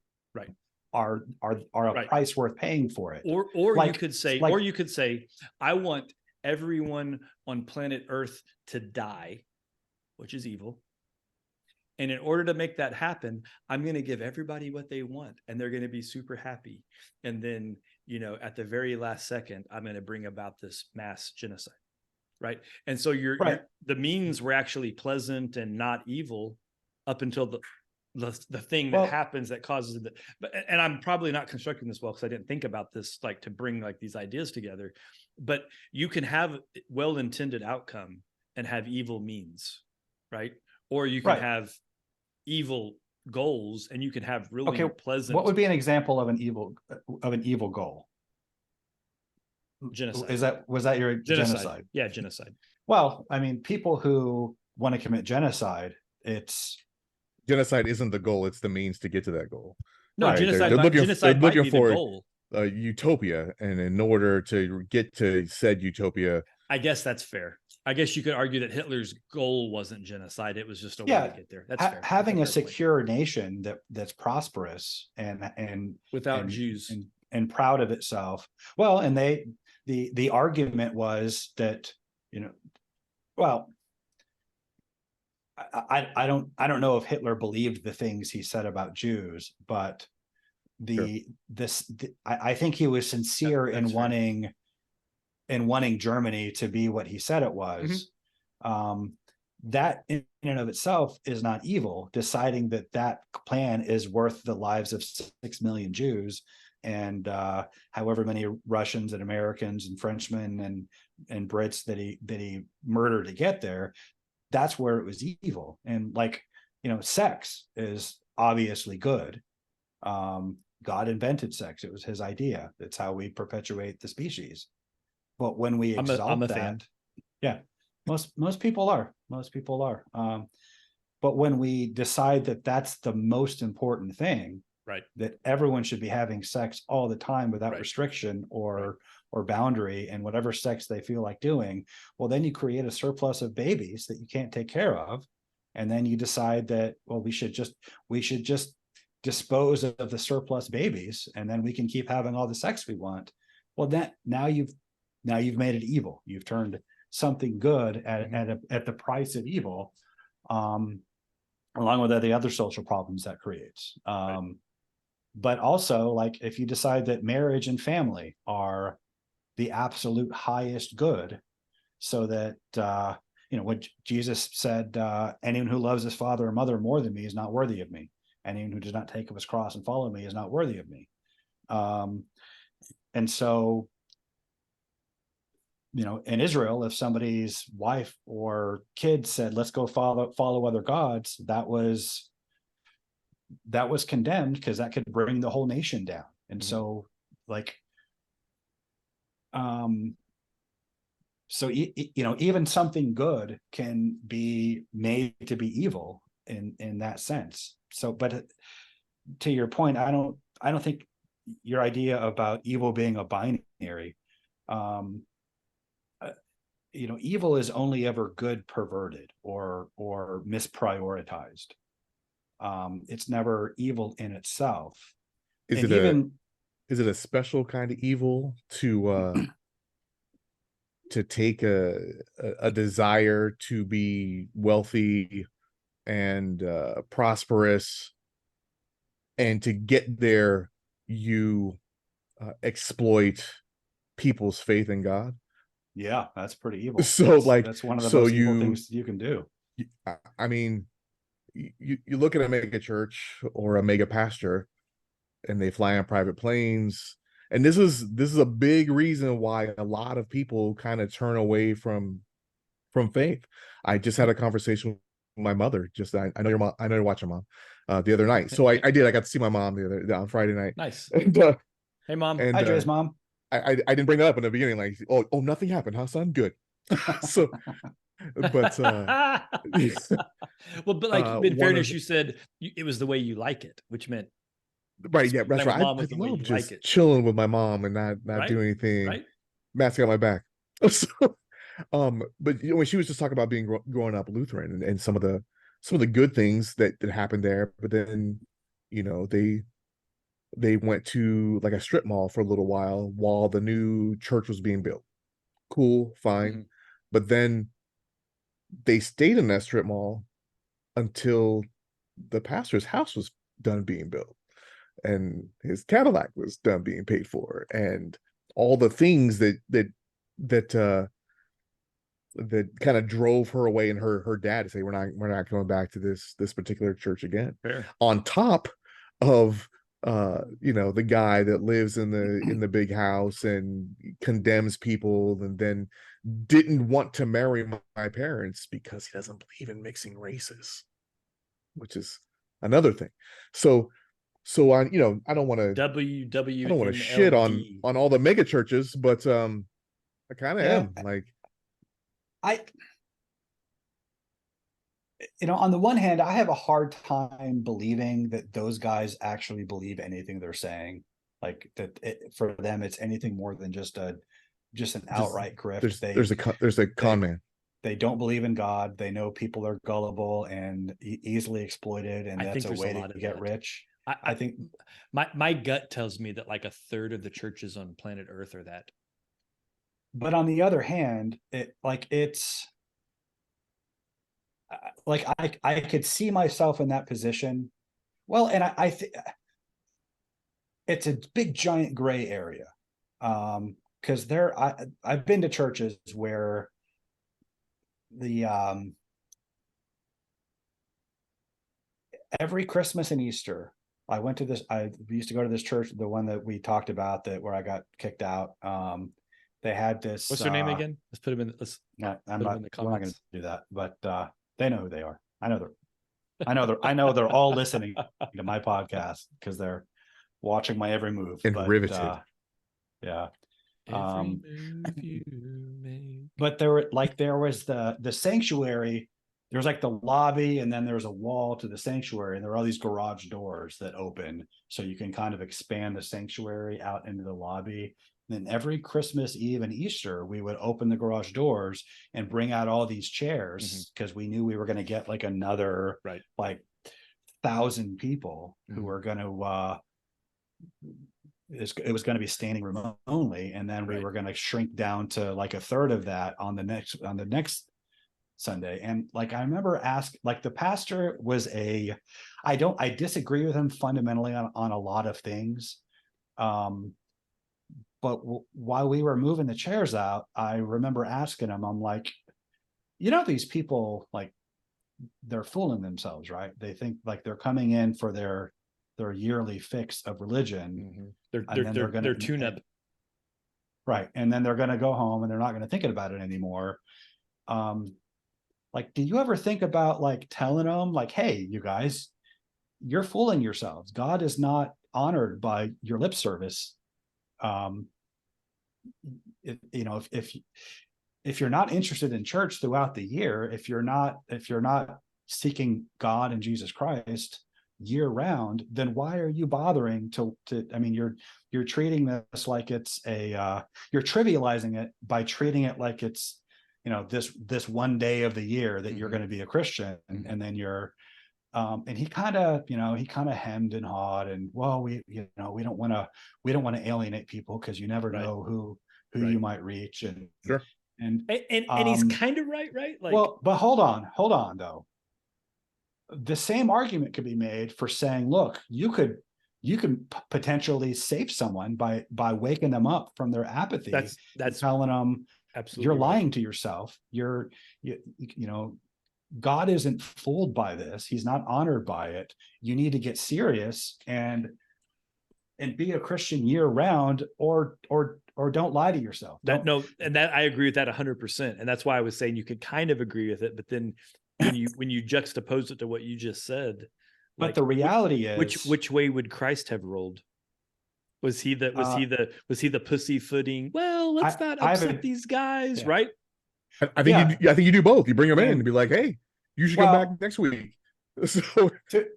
are a Right. price worth paying for it. Or Like- you could say, I want everyone on planet Earth to die, which is evil. And in order to make that happen, I'm going to give everybody what they want, and they're going to be super happy. And then, at the very last second, I'm going to bring about this mass genocide. Right. And so the means were actually pleasant and not evil up until the thing that happens that causes it. And I'm probably not constructing this well, because I didn't think about this, like, to bring like these ideas together. But you can have well-intended outcome and have evil means, right? Or you can have evil goals, and you can have really pleasant. What would be an example of an evil goal? Genocide. Was that your genocide? Yeah, genocide. Well, I mean, people who want to commit genocide, genocide isn't the goal; it's the means to get to that goal. No, Right. genocide. They're Genocide might be the for goal. Utopia, and in order to get to said utopia, I guess that's fair. I guess you could argue that Hitler's goal wasn't genocide; it was just a way to get there. That's fair. Having that's a secure nation that's prosperous and without Jews and proud of itself. Well, and the argument was that, well, I don't know if Hitler believed the things he said about Jews, but I think he was sincere in wanting Germany to be what he said it was. Mm-hmm. That in and of itself is not evil. Deciding that plan is worth the lives of 6 million Jews and however many Russians and Americans and Frenchmen and Brits that he murdered to get there, that's where it was evil. And sex is obviously good. God invented sex. It was his idea. It's how we perpetuate the species. But when we exalt fan. Yeah, most people are. But when we decide that that's the most important thing, right, that everyone should be having sex all the time without restriction or boundary, and whatever sex they feel like doing, well, then you create a surplus of babies that you can't take care of, and then you decide that, well, we should just dispose of the surplus babies, and then we can keep having all the sex we want. Well, now you've made it evil. You've turned something good at the price of evil, along with the other social problems that creates. But also, if you decide that marriage and family are the absolute highest good, so that what Jesus said, anyone who loves his father or mother more than me is not worthy of me. Anyone who does not take up his cross and follow me is not worthy of me. And so, in Israel, if somebody's wife or kid said, let's go follow other gods, that was condemned, because that could bring the whole nation down. And so even something good can be made to be evil in that sense. So, but to your point, I don't think your idea about evil being a binary. Evil is only ever good perverted or misprioritized. It's never evil in itself. Is it a special kind of evil to take a desire to be wealthy and prosperous, and to get there you exploit people's faith in God? Yeah, that's pretty evil. So that's one of the most evil things you can do. I mean, you look at a mega church or a mega pastor, and they fly on private planes, and this is a big reason why a lot of people kind of turn away from faith. I just had a conversation with my mother. I know your mom. I know you're watching, Mom. The other night, so I got to see my mom on Friday night. Nice. And, hey, Mom. Hi, Jay's mom. I didn't bring that up in the beginning. Oh, nothing happened, huh, son? Good. So, but well, but in fairness, you said it was the way you like it, which meant right. Yeah, that's right. I love just chilling with my mom and not doing anything. Right. Matt's got my back. So, but when she was just talking about being growing up Lutheran and some of the good things that happened there, but then they they went to like a strip mall for a little while the new church was being built. Cool, fine. Mm-hmm. But then they stayed in that strip mall until the pastor's house was done being built and his Cadillac was done being paid for, and all the things that kind of drove her away, and her dad to say we're not going back to this particular church again. Fair. On top of the guy that lives in the big house and condemns people, and then didn't want to marry my parents because he doesn't believe in mixing races, which is another thing. So I I don't want to shit on all the mega churches, but I kind of am like, on the one hand, I have a hard time believing that those guys actually believe anything they're saying. Like that for them, it's anything more than just an outright grift. There's a con man. They don't believe in God. They know people are gullible and easily exploited, and that's a way to get rich. I think my gut tells me that like a third of the churches on planet Earth are that. But on the other hand, I could see myself in that position. Well, and I think it's a big giant gray area. Because I've been to churches where every Christmas and Easter, I used to go to this church, the one that we talked about where I got kicked out. They had this. What's their name again? Let's put them in. I'm not going to do that, but they know who they are. I know they're all listening to my podcast because they're watching my every move. And riveted. Yeah. Every move you make. But there was the sanctuary. There was like the lobby, and then there was a wall to the sanctuary, and there were all these garage doors that open, so you can kind of expand the sanctuary out into the lobby. And then every Christmas Eve and Easter, we would open the garage doors and bring out all these chairs because we knew we were going to get like another 1,000 people who were going to. It was going to be standing room only, and then we were going to shrink down to like a third of that on the next Sunday. And like I remember the pastor was I disagree with him fundamentally on a lot of things. But while we were moving the chairs out, I remember asking him, I'm like, these people, like, they're fooling themselves, right? They think like they're coming in for their yearly fix of religion. Their tune-up. Right. And then they're going to go home and they're not going to think about it anymore. Like, do you ever think about like telling them like, hey, you guys, you're fooling yourselves. God is not honored by your lip service. If you're not interested in church throughout the year, if you're not seeking God and Jesus Christ year round, then why are you bothering you're treating this like it's you're trivializing it by treating it like it's this one day of the year that you're going to be a Christian, and then you're and he kind of hemmed and hawed, and well, we don't want to alienate people because you never know who you might reach, and sure. And he's kind of right? Like, well, but hold on though. The same argument could be made for saying, look, you can potentially save someone by waking them up from their apathy. That's telling them, absolutely, you're lying to yourself. God isn't fooled by this. He's not honored by it. You need to get serious and be a Christian year round, or don't lie to yourself. And that I agree with that 100%. And that's why I was saying you could kind of agree with it, but then when you juxtapose it to what you just said, but the reality is, which way would Christ have rolled? Was he the pussyfooting? Well, let's not upset these guys, right? I think you do both. You bring them in and be like, hey, you should come back next week. So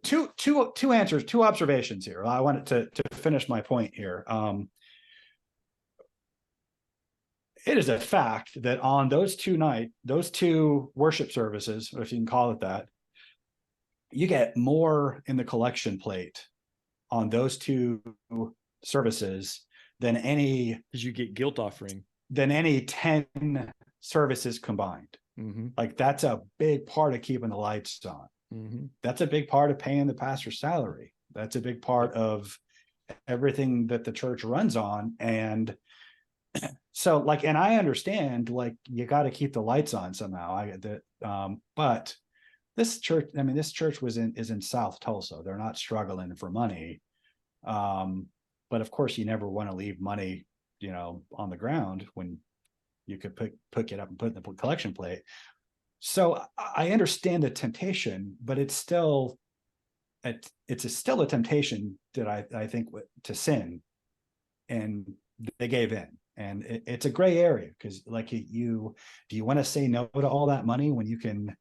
two answers, two observations here. I wanted to finish my point here. It is a fact that on those two worship services, if you can call it that, you get more in the collection plate on those two services than any Because you get guilt offering. 10 services combined. Like that's a big part of keeping the lights on. That's a big part of paying the pastor's salary. That's a big part of everything that the church runs on. And so like, and I understand, like, you got to keep the lights on somehow. I get that. But this church, I mean, this church is in South Tulsa. They're not struggling for money. But of course you never want to leave money, you know, on the ground when you could pick it up and put it in the collection plate. So I understand the temptation, but it's still a temptation that I think to sin, and they gave in. And it's a gray area, because like do you want to say no to all that money when you can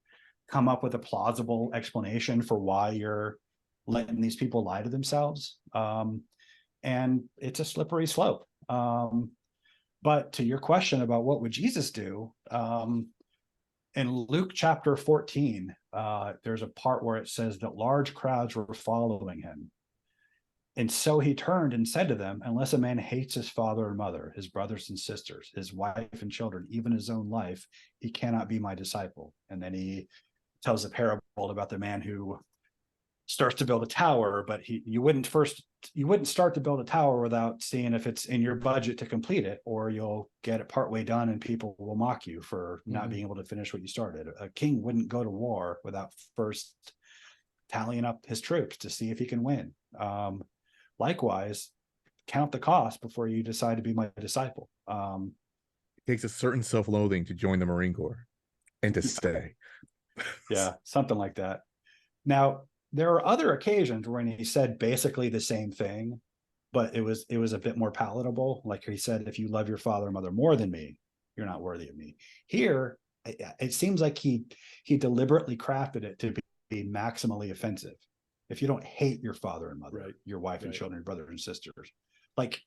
come up with a plausible explanation for why you're letting these people lie to themselves? And it's a slippery slope. But to your question about what would Jesus do, in Luke chapter 14, there's a part where it says that large crowds were following him. And so he turned and said to them, unless a man hates his father and mother, his brothers and sisters, his wife and children, even his own life, he cannot be my disciple. And then he tells a parable about the man who starts to build a tower, but you wouldn't start to build a tower without seeing if it's in your budget to complete it, or you'll get it partway done and people will mock you for not being able to finish what you started. A king wouldn't go to war without first tallying up his troops to see if he can win. Likewise, count the cost before you decide to be my disciple. It takes a certain self-loathing to join the Marine Corps and to stay. Yeah, something like that. Now, there are other occasions when he said basically the same thing, but it was a bit more palatable. Like he said, if you love your father and mother more than me, you're not worthy of me. Here, it seems like he deliberately crafted it to be maximally offensive. If you don't hate your father and mother, your wife and children, brothers and sisters, like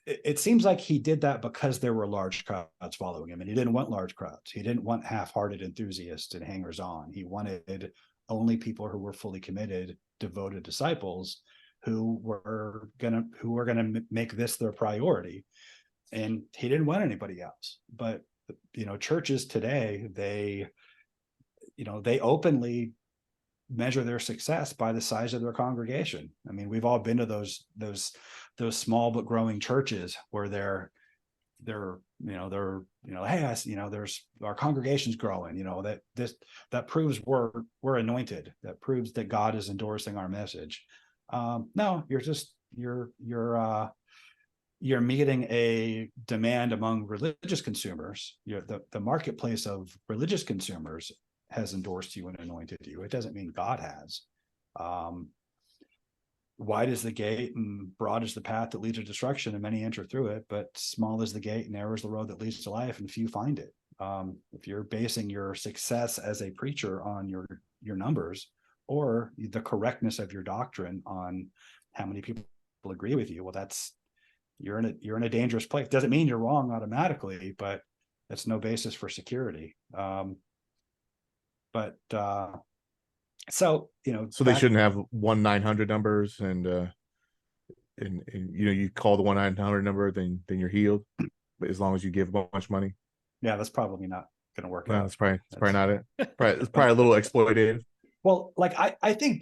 it seems like he did that because there were large crowds following him, and he didn't want large crowds. He didn't want half-hearted enthusiasts and hangers-on. He wanted only people who were fully committed, devoted disciples who were gonna make this their priority. And he didn't want anybody else. But you know, churches today, they openly measure their success by the size of their congregation. I mean, we've all been to those small but growing churches where they're hey, there's our congregation's growing, that proves we're anointed. That proves that God is endorsing our message. No, you're meeting a demand among religious consumers. The marketplace of religious consumers has endorsed you and anointed you. It doesn't mean God has. Wide is the gate and broad is the path that leads to destruction, and many enter through it, but small is the gate and narrow is the road that leads to life, and few find it. If you're basing your success as a preacher on your numbers, or the correctness of your doctrine on how many people agree with you, well, you're in a dangerous place. Doesn't mean you're wrong automatically, but that's no basis for security. So they shouldn't have 1-900 numbers, and you call the 1-900 number, then you're healed. But as long as you give a bunch of money, yeah, that's probably not going to work out. That's probably not it. It's probably a little exploitative. Well, like I think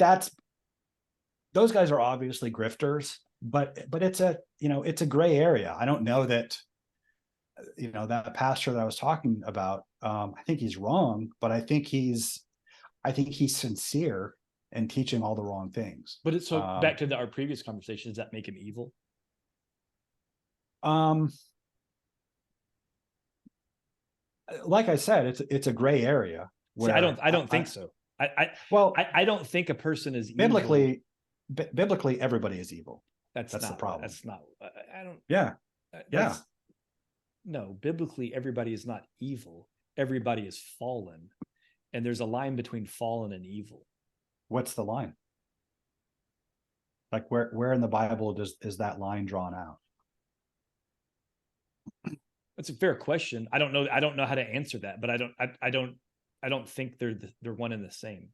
those guys are obviously grifters, but it's a gray area. I don't know that that pastor that I was talking about. I think he's wrong, but I think he's sincere and teaching all the wrong things. But it's back to our previous conversation. Does that make him evil? Like I said, it's a gray area. See, I don't think so. I don't think a person is biblically evil. Biblically everybody is evil. That's the problem. That's not. I don't. Yeah. Yeah. No, biblically everybody is not evil. Everybody is fallen. And there's a line between fallen and evil. What's the line? Like where in the Bible is that line drawn out? That's a fair question. I don't know how to answer that, but I don't think they're one and the same.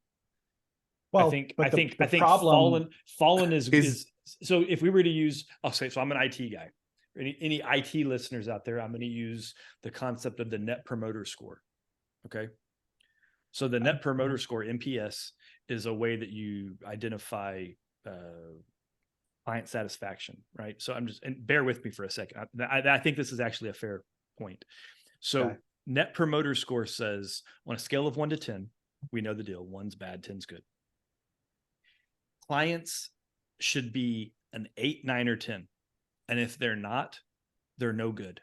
Well, I think problem fallen is so if we were to use, I'll say, so I'm an IT guy. Any IT listeners out there, I'm going to use the concept of the Net Promoter Score. Okay. So the Net Promoter Score, NPS, is a way that you identify client satisfaction, right? So and bear with me for a second. I think this is actually a fair point. So Okay. Net Promoter Score says on a scale of 1 to 10, we know the deal. 1's bad, 10's good. Clients should be an 8, 9, or 10. And if they're not, they're no good.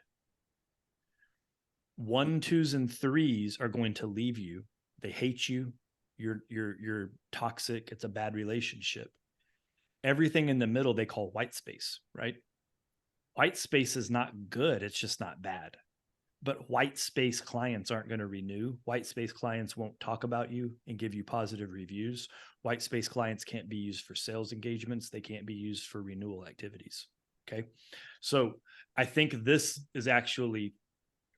1, 2s, and 3s are going to leave you. They hate you. You're toxic. It's a bad relationship. Everything in the middle they call white space, right? White space is not good. It's just not bad. But white space clients aren't going to renew. White space clients won't talk about you and give you positive reviews. White space clients can't be used for sales engagements. They can't be used for renewal activities. Okay. So I think this is actually,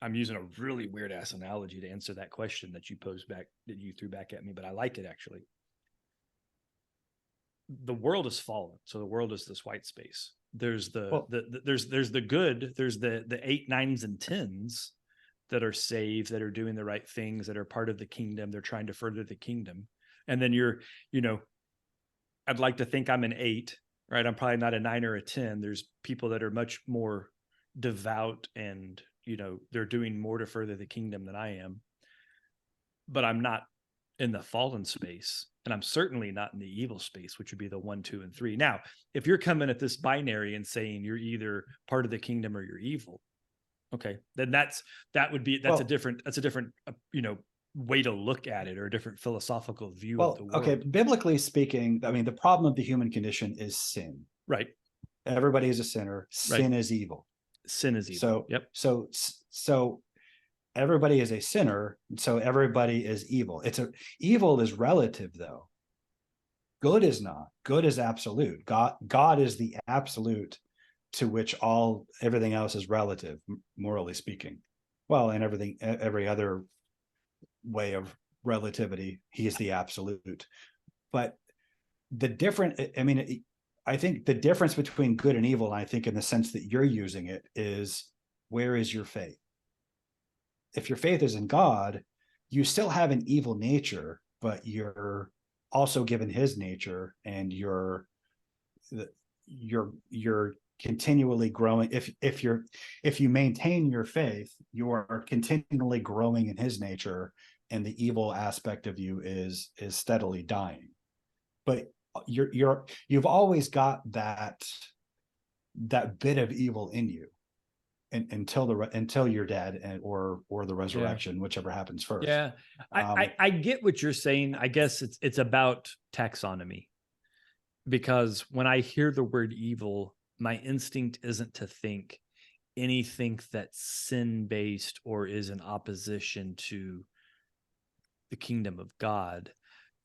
I'm using a really weird ass analogy to answer that question that you posed back, that you threw back at me, but I like it actually. The world is fallen. So the world is this white space. There's there's the good, there's the 8, 9s, and 10s that are saved, that are doing the right things, that are part of the kingdom. They're trying to further the kingdom. And then I'd like to think I'm an 8, right? I'm probably not a 9 or a 10. There's people that are much more devout and, they're doing more to further the kingdom than I am. But I'm not in the fallen space. And I'm certainly not in the evil space, which would be the 1, 2, and 3. Now, if you're coming at this binary and saying you're either part of the kingdom or you're evil, okay, then that's a different way to look at it, or a different philosophical view of the world. Okay, biblically speaking, I mean, the problem of the human condition is sin. Right. Everybody is a sinner. Sin is evil. Sin is evil. So, yep. So everybody is a sinner, so everybody is evil. Evil is relative, though. Good is not. Good is absolute. God is the absolute to which everything else is relative, morally speaking. Well, and every other way of relativity, he is the absolute. But I think the difference between good and evil, and I think in the sense that you're using it, is where is your faith? If your faith is in God, you still have an evil nature, but you're also given his nature, and you're continually growing. If you maintain your faith, you are continually growing in his nature, and the evil aspect of you is steadily dying. But you've always got that bit of evil in you. Until you're dead, or the resurrection, whichever happens first. Yeah, I get what you're saying. I guess it's about taxonomy, because when I hear the word evil, my instinct isn't to think anything that's sin-based or is in opposition to the kingdom of God.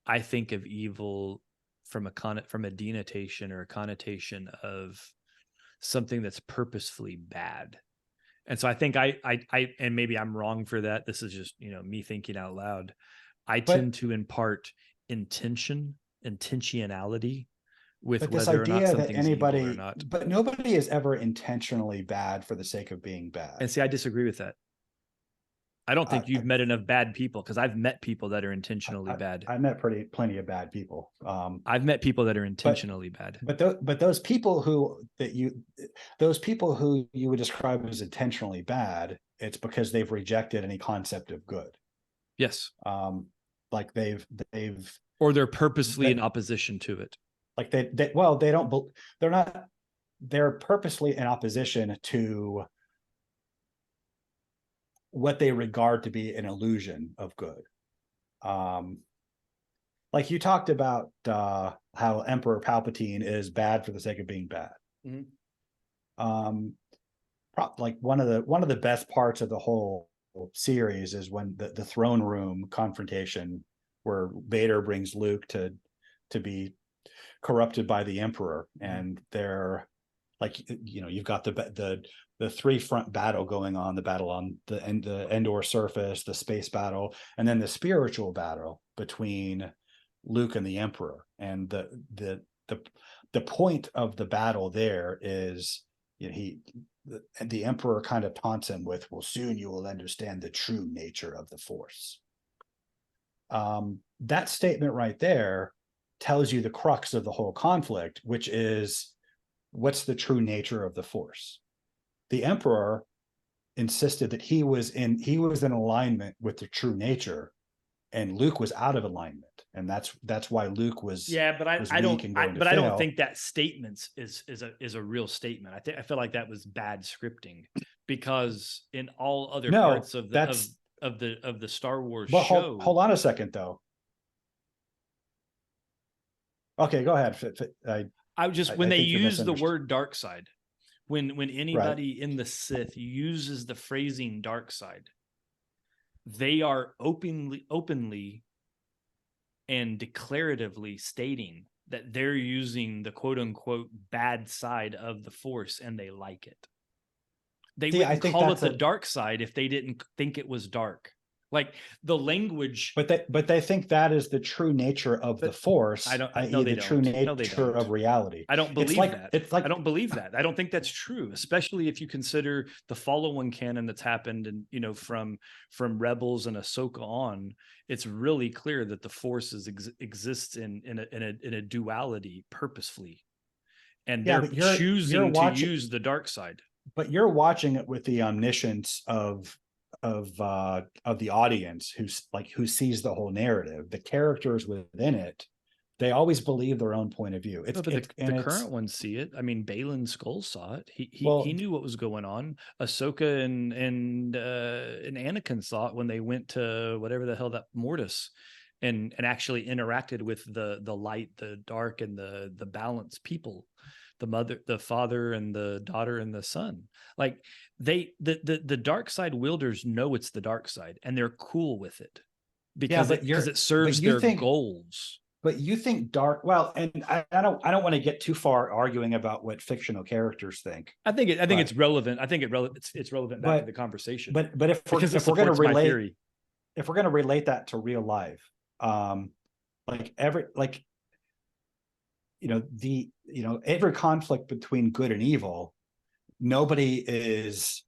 I think of evil from a denotation or a connotation of something that's purposefully bad. And so I think I and maybe I'm wrong for that. This is just, me thinking out loud. I tend to impart intentionality with whether or not something's evil or not. But nobody is ever intentionally bad for the sake of being bad. And see, I disagree with that. I don't think you've met enough bad people, because I've met people that are intentionally bad. I met plenty of bad people. I've met people that are intentionally bad. But those people who you would describe as intentionally bad, it's because they've rejected any concept of good. Yes. Like they've or they're purposely in opposition to it. Like they're purposely in opposition to what they regard to be an illusion of good. Like you talked about how Emperor Palpatine is bad for the sake of being bad. Mm-hmm. Like one of the best parts of the whole series is when the throne room confrontation, where Vader brings Luke to be corrupted by the Emperor, and they're like, you've got the 3-front battle going on, the battle on the Endor surface, the space battle, and then the spiritual battle between Luke and the Emperor. And the point of the battle there is, the Emperor kind of taunts him with, well, soon you will understand the true nature of the Force. That statement right there tells you the crux of the whole conflict, which is, what's the true nature of the Force? The Emperor insisted that he was in alignment with the true nature, and Luke was out of alignment, and that's why Luke was I don't think that statement is a real statement. I feel like that was bad scripting, because in all other parts of the Star Wars show. Hold on a second though. Okay, go ahead. When they use the word dark side, when anybody in the Sith uses the phrasing dark side, they are openly and declaratively stating that they're using the quote unquote bad side of the Force, and they like it. They wouldn't call it the dark side if they didn't think it was dark. Like the language, but they think that is the true nature of the Force. The true nature of reality. I don't believe that. I don't believe that. I don't think that's true, especially if you consider the follow-on canon that's happened, and from Rebels and Ahsoka on. It's really clear that the Force exists in a duality purposefully, and they're choosing to use the dark side. But you're watching it with the omniscience of the audience, who sees the whole narrative. The characters within it, they always believe their own point of view. The current ones see it. I mean, Baylan Skoll saw it. He knew what was going on. Ahsoka and Anakin saw it when they went to whatever the hell that Mortis, and actually interacted with the light, the dark, and the balanced people. The mother, the father, and the daughter, and the son. Like the dark side wielders know it's the dark side, and they're cool with it because it serves their goals. But you think dark, well, and I don't want to get too far arguing about what fictional characters think. I think it's relevant. I think it's relevant back to the conversation. But if we're going to relate that to real life, every conflict between good and evil, nobody is,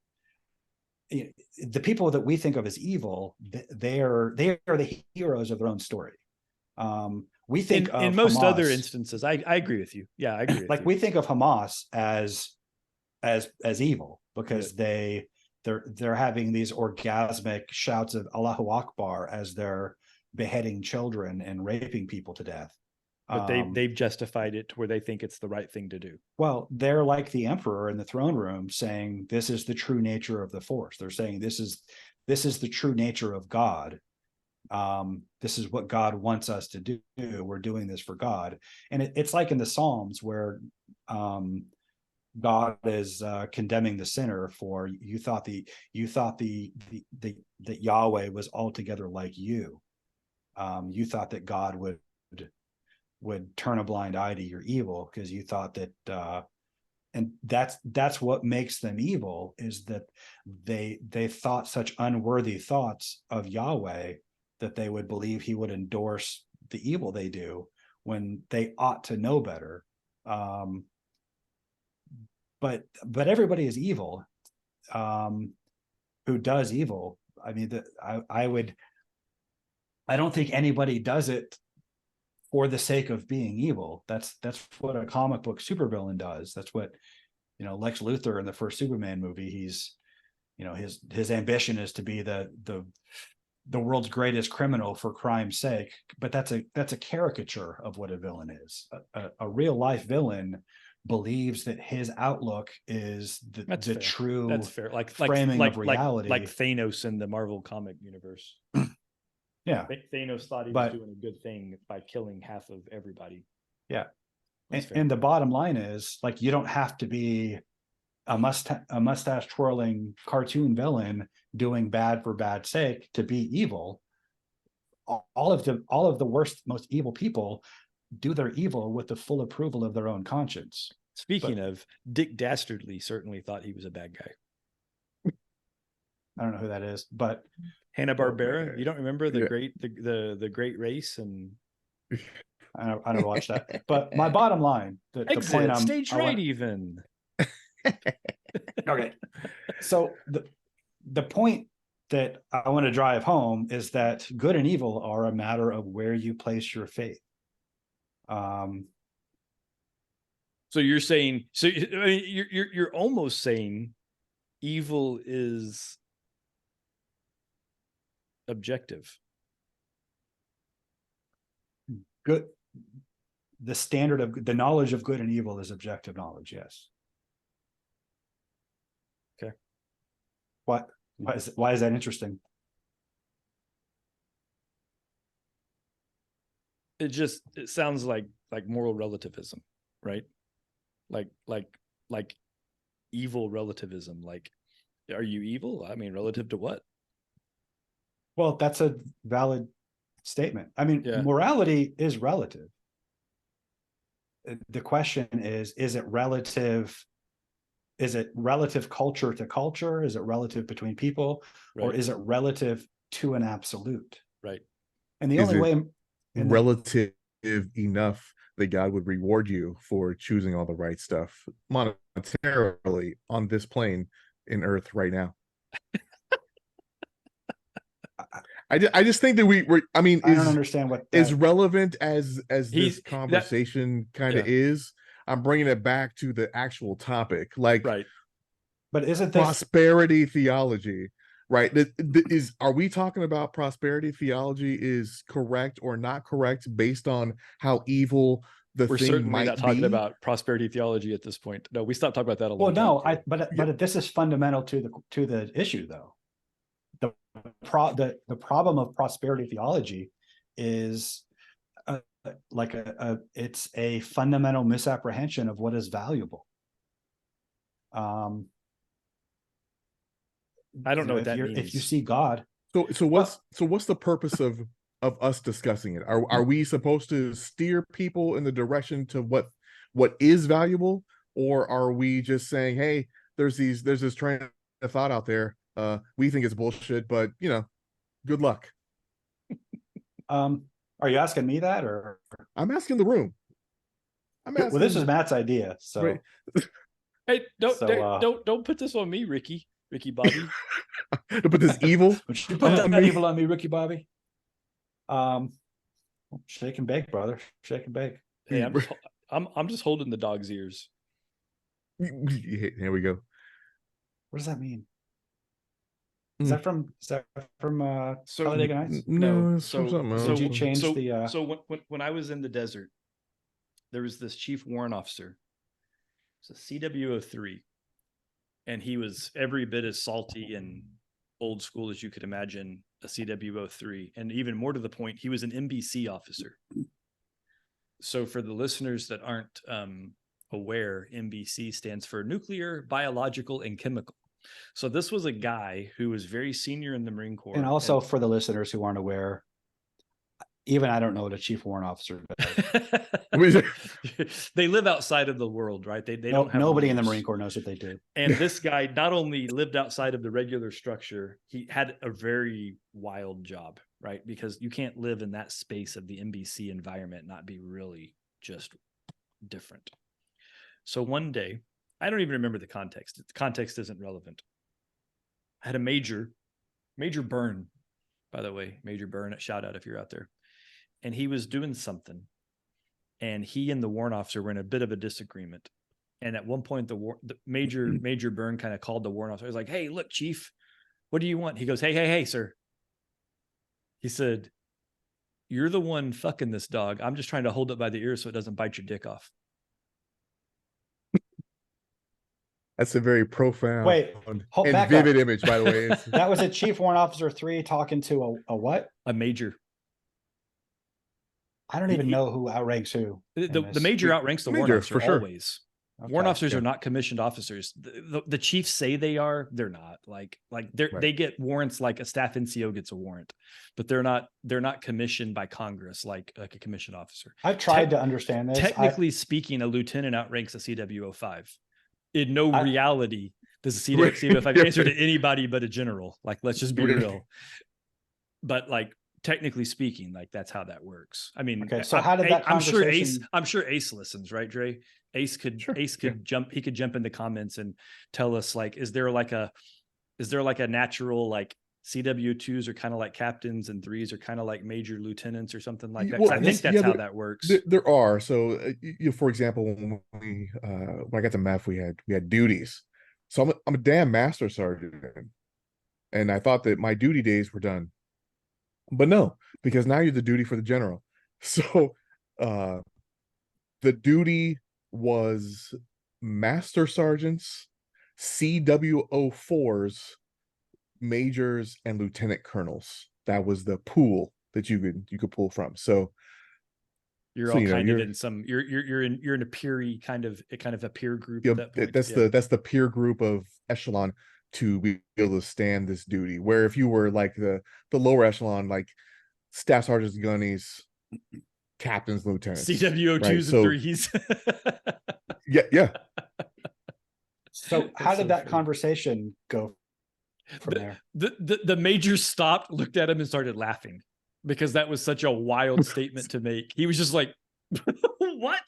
the people that we think of as evil, they are the heroes of their own story. We think in most Hamas, other instances, I agree with you. Yeah, I agree. We think of Hamas as evil because they're having these orgasmic shouts of Allahu Akbar as they're beheading children and raping people to death. But they've justified it to where they think it's the right thing to do. Well, they're like the Emperor in the throne room saying, this is the true nature of the Force. They're saying this is the true nature of God. This is what God wants us to do. We're doing this for God. And it's like in the Psalms where God is condemning the sinner for you thought that Yahweh was altogether like you. You thought that God would turn a blind eye to your evil because you thought that and that's what makes them evil, is that they thought such unworthy thoughts of Yahweh that they would believe he would endorse the evil they do when they ought to know better. But everybody is evil who does evil. I mean, I don't think anybody does it for the sake of being evil. That's what a comic book supervillain does. That's what, Lex Luthor in the first Superman movie, he's, his ambition is to be the world's greatest criminal for crime's sake. But that's a caricature of what a villain is. A real life villain believes that his outlook is the true framing of reality. Like Thanos in the Marvel comic universe. Yeah, Thanos thought he was doing a good thing by killing half of everybody. Yeah, and the bottom line is, you don't have to be a mustache twirling cartoon villain doing bad for bad sake to be evil. All of the worst, most evil people do their evil with the full approval of their own conscience. Speaking of, Dick Dastardly certainly thought he was a bad guy. I don't know who that is, but Hanna-Barbera. You don't remember the great race and I never watched that. But my bottom line, the point stage right even. Okay. So the point that I want to drive home is that good and evil are a matter of where you place your faith. So you're saying, you're almost saying evil is objective. Good. The standard of the knowledge of good and evil is objective knowledge. Yes. Okay. Why is that interesting? It sounds like moral relativism, right? Like evil relativism. Like, are you evil? I mean, relative to what? Well, that's a valid statement. I mean, morality is relative. The question is it relative? Is it relative culture to culture? Is it relative between people? Right. Or is it relative to an absolute? Right. And the only way relative enough that God would reward you for choosing all the right stuff monetarily on this plane in Earth right now. I just think that we're I mean, I don't understand what is relevant as this conversation kind of is. I'm bringing it back to the actual topic, like, right. But isn't this prosperity theology, right? Are we talking about prosperity theology is correct or not correct based on how evil We're certainly not talking about prosperity theology at this point. No, we stopped talking about that a long time ago. But this is fundamental to the issue, though. The problem of prosperity theology is it's a fundamental misapprehension of what is valuable. I don't know what that means. If you see God, so what's the purpose of us discussing it? Are we supposed to steer people in the direction to what is valuable, or are we just saying, hey, there's this train of thought out there, we think it's bullshit, but good luck? Are you asking me that, or I'm asking the room? Well, this is Matt's idea, so right. Hey, don't put this on me, Ricky Bobby. Don't put this evil. Put that evil on me, Ricky Bobby. Shake and bake, brother. Shake and bake. Hey, I'm just holding the dog's ears. Here we go. What does that mean? Is that from Talladega Nights? No. So did you change the? So when I was in the desert, there was this chief warrant officer. It's a CW03, and he was every bit as salty and old school as you could imagine a CW03, and even more to the point, he was an NBC officer. So for the listeners that aren't aware, NBC stands for nuclear, biological, and chemical. So this was a guy who was very senior in the Marine Corps. And also for the listeners who aren't aware, even I don't know what a chief warrant officer does. They live outside of the world, right? They don't have nobody in the Marine Corps knows what they do. And this guy not only lived outside of the regular structure, he had a very wild job, right? Because you can't live in that space of the NBC environment and not be really just different. So one day, I don't even remember the context. The context isn't relevant. I had a major burn, by the way, major burn, shout out if you're out there. And he was doing something, and he and the warrant officer were in a bit of a disagreement. And at one point, the major burn kind of called the warrant officer. He was like, "Hey, look, chief, what do you want?" He goes, hey, sir. He said, "You're the one fucking this dog. I'm just trying to hold it by the ear so it doesn't bite your dick off." That's a very profound and vivid image, by the way. That was a chief warrant officer 3 talking to a what? A major. I don't even know who outranks who. The major outranks the warrant officer, for sure. Always. Okay, warrant officers are not commissioned officers. The chiefs say they are. They're not. Like they get warrants like a staff NCO gets a warrant, but they're not commissioned by Congress like a commissioned officer. I've tried to understand this. Technically speaking, a lieutenant outranks a CW05. In no reality does a CW05 answer to anybody but a general. Like, let's just be real. But like technically speaking, like that's how that works. I mean, Okay, so how did that I'm sure conversation? I'm sure Ace listens, right, Dre? Ace could Sure. jump. He could jump in the comments and tell us, like, is there like a natural, like, CW2s are kind of like captains and 3s are kind of like major lieutenants or something like that? 'Cause Well, I think that's how that works. There are. So, for example, when I got to MEF, we had duties. So I'm a damn master sergeant, and I thought that my duty days were done, but no, because now you're the duty for the general. So, the duty was master sergeants, CW04s, majors, and lieutenant colonels. That was the pool that you could pull from. So You're all kind of in some. You're in a peer kind of a peer group at that point. That's the peer group of echelon to be able to stand this duty. Where if you were like the lower echelon, like staff sergeants, gunnies, captains, lieutenants, CWO2s right? and So 3s. yeah. So how did that conversation go from there? The major stopped, looked at him, and started laughing because that was such a wild statement to make. He was just like, "What?"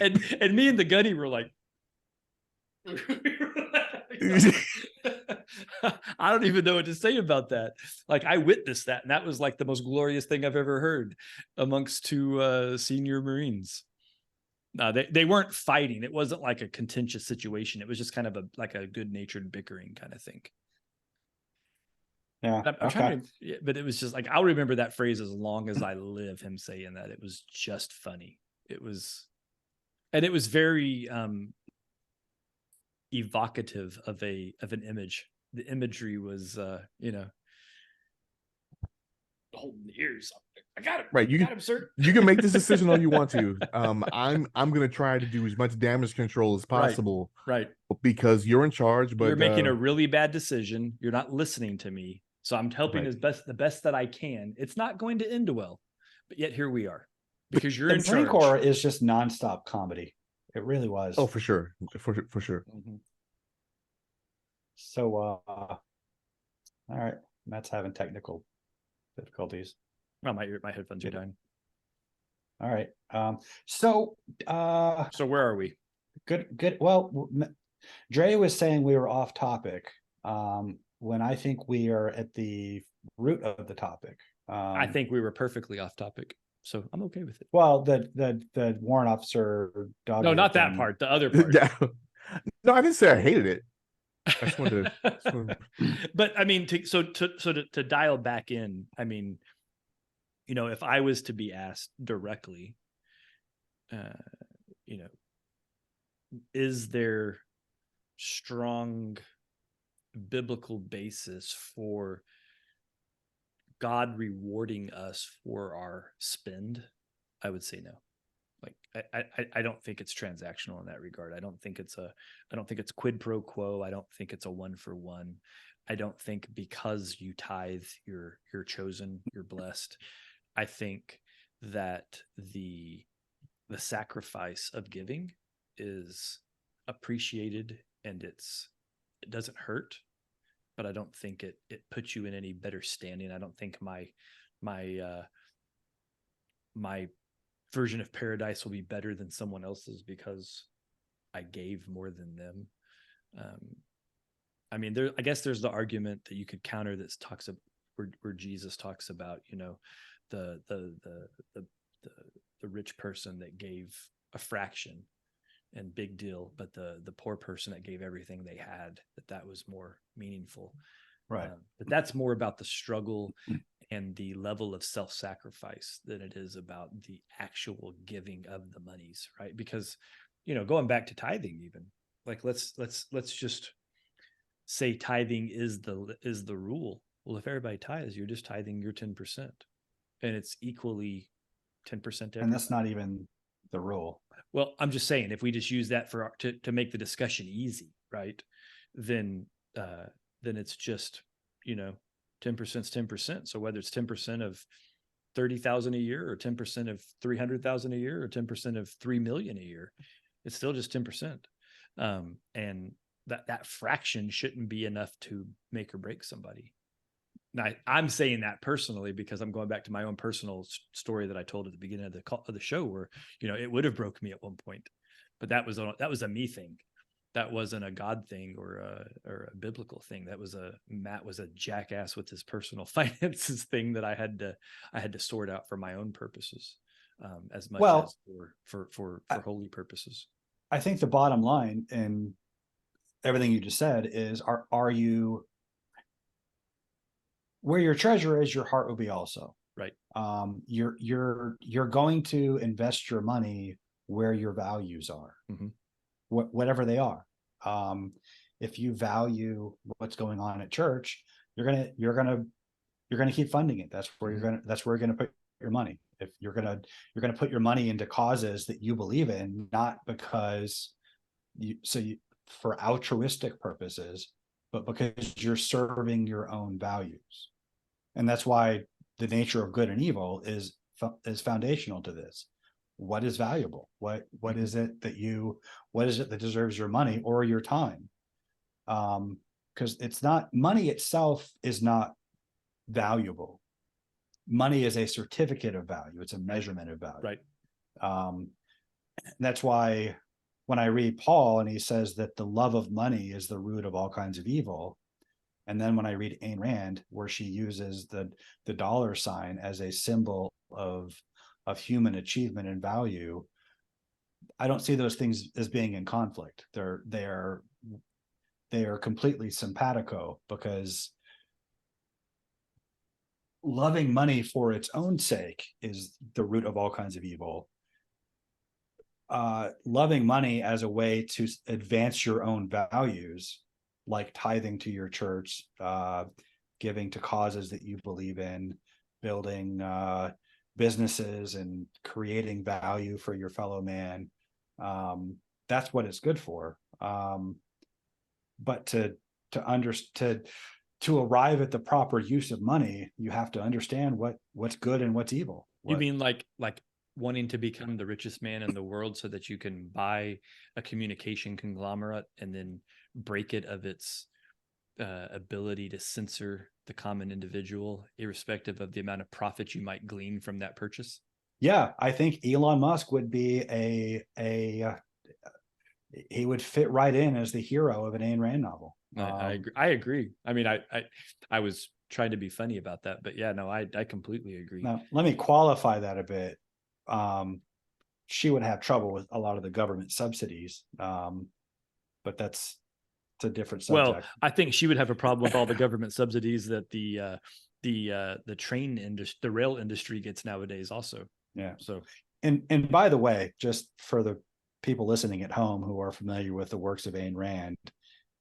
And me and the gunny were like, I don't even know what to say about that. Like, I witnessed that, and that was like the most glorious thing I've ever heard amongst two senior Marines. No, they weren't fighting. It wasn't like a contentious situation. It was just kind of like a good-natured bickering kind of thing. Yeah. I'm trying to, but it was just like, I'll remember that phrase as long as I live, him saying that. It was just funny. It was very evocative of an image. The imagery was holding the ears up. I got him. Right. You got him, sir. You can make this decision all you want to. I'm gonna try to do as much damage control as possible. Right. Because you're in charge, but you're making a really bad decision. You're not listening to me. So I'm helping the best that I can. It's not going to end well, but yet here we are because you're in charge. The Marine Corps is just nonstop comedy. It really was. Oh, for sure. For sure. Mm-hmm. So, all right. Matt's having technical difficulties. Well, my headphones are dying. All right. So where are we? Good. Well, Dre was saying we were off topic. When I think we are at the root of the topic. I think we were perfectly off topic, so I'm okay with it. Well, the warrant officer dog. No, not that part. The other part. No, I didn't say I hated it. I just wanted to. But I mean, to dial back in, I mean, if I was to be asked directly, is there strong biblical basis for God rewarding us for our spend? I would say no. Like, I don't think it's transactional in that regard. I don't think it's quid pro quo. I don't think it's a 1-for-1. I don't think because you tithe, you're chosen, you're blessed. I think that the sacrifice of giving is appreciated, and it doesn't hurt, but I don't think it puts you in any better standing. I don't think my version of paradise will be better than someone else's because I gave more than them. I mean, I guess there's the argument that you could counter that talks about where Jesus talks about, the rich person that gave a fraction and big deal, but the poor person that gave everything they had, that was more meaningful. Right. But that's more about the struggle and the level of self-sacrifice than it is about the actual giving of the monies, right? Because, going back to tithing, even like let's just say tithing is the rule. Well, if everybody tithes, you're just tithing your 10%, and it's equally 10%. And that's not even the rule. Well, I'm just saying, if we just use that to make the discussion easy, right? Then it's just 10% is 10%. So whether it's 10% of 30,000 a year, or 10% of 300,000 a year, or 10% of 3 million a year, it's still just 10%. And that fraction shouldn't be enough to make or break somebody. Now, I'm saying that personally because I'm going back to my own personal story that I told at the beginning of the show, where, you know, it would have broke me at one point, but that was a me thing. That wasn't a God thing or a biblical thing. That was Matt was a jackass with his personal finances thing that I had to sort out for my own purposes, as much as for holy purposes. I think the bottom line in everything you just said is, are you, where your treasure is, your heart will be also. Right. You're going to invest your money where your values are, whatever they are. If you value what's going on at church, you're gonna keep funding it. That's where you're gonna put your money. If you're gonna put your money into causes that you believe in, not because for altruistic purposes, but because you're serving your own values. And that's why the nature of good and evil is foundational to this. What is valuable? What is it that deserves your money or your time? Because it's not, money itself is not valuable. Money is a certificate of value. It's a measurement of value. Right. That's why when I read Paul and he says that the love of money is the root of all kinds of evil, and then when I read Ayn Rand, where she uses the dollar sign as a symbol of human achievement and value, I don't see those things as being in conflict. They are completely simpatico, because loving money for its own sake is the root of all kinds of evil. Loving money as a way to advance your own values, like tithing to your church, giving to causes that you believe in, building businesses and creating value for your fellow man. That's what it's good for. But to arrive at the proper use of money, you have to understand what's good and what's evil. You mean like wanting to become the richest man in the world so that you can buy a communication conglomerate and then break it of its ability to censor the common individual, irrespective of the amount of profit you might glean from that purchase? Yeah, I think Elon Musk would be he would fit right in as the hero of an Ayn Rand novel. I agree. I mean, I was trying to be funny about that, but yeah, no, I completely agree. Now, let me qualify that a bit. She would have trouble with a lot of the government subsidies, but that's a different subject. Well, I think she would have a problem with all the government subsidies that the train industry, the rail industry gets nowadays also. Yeah. So, and by the way, just for the people listening at home who are familiar with the works of Ayn Rand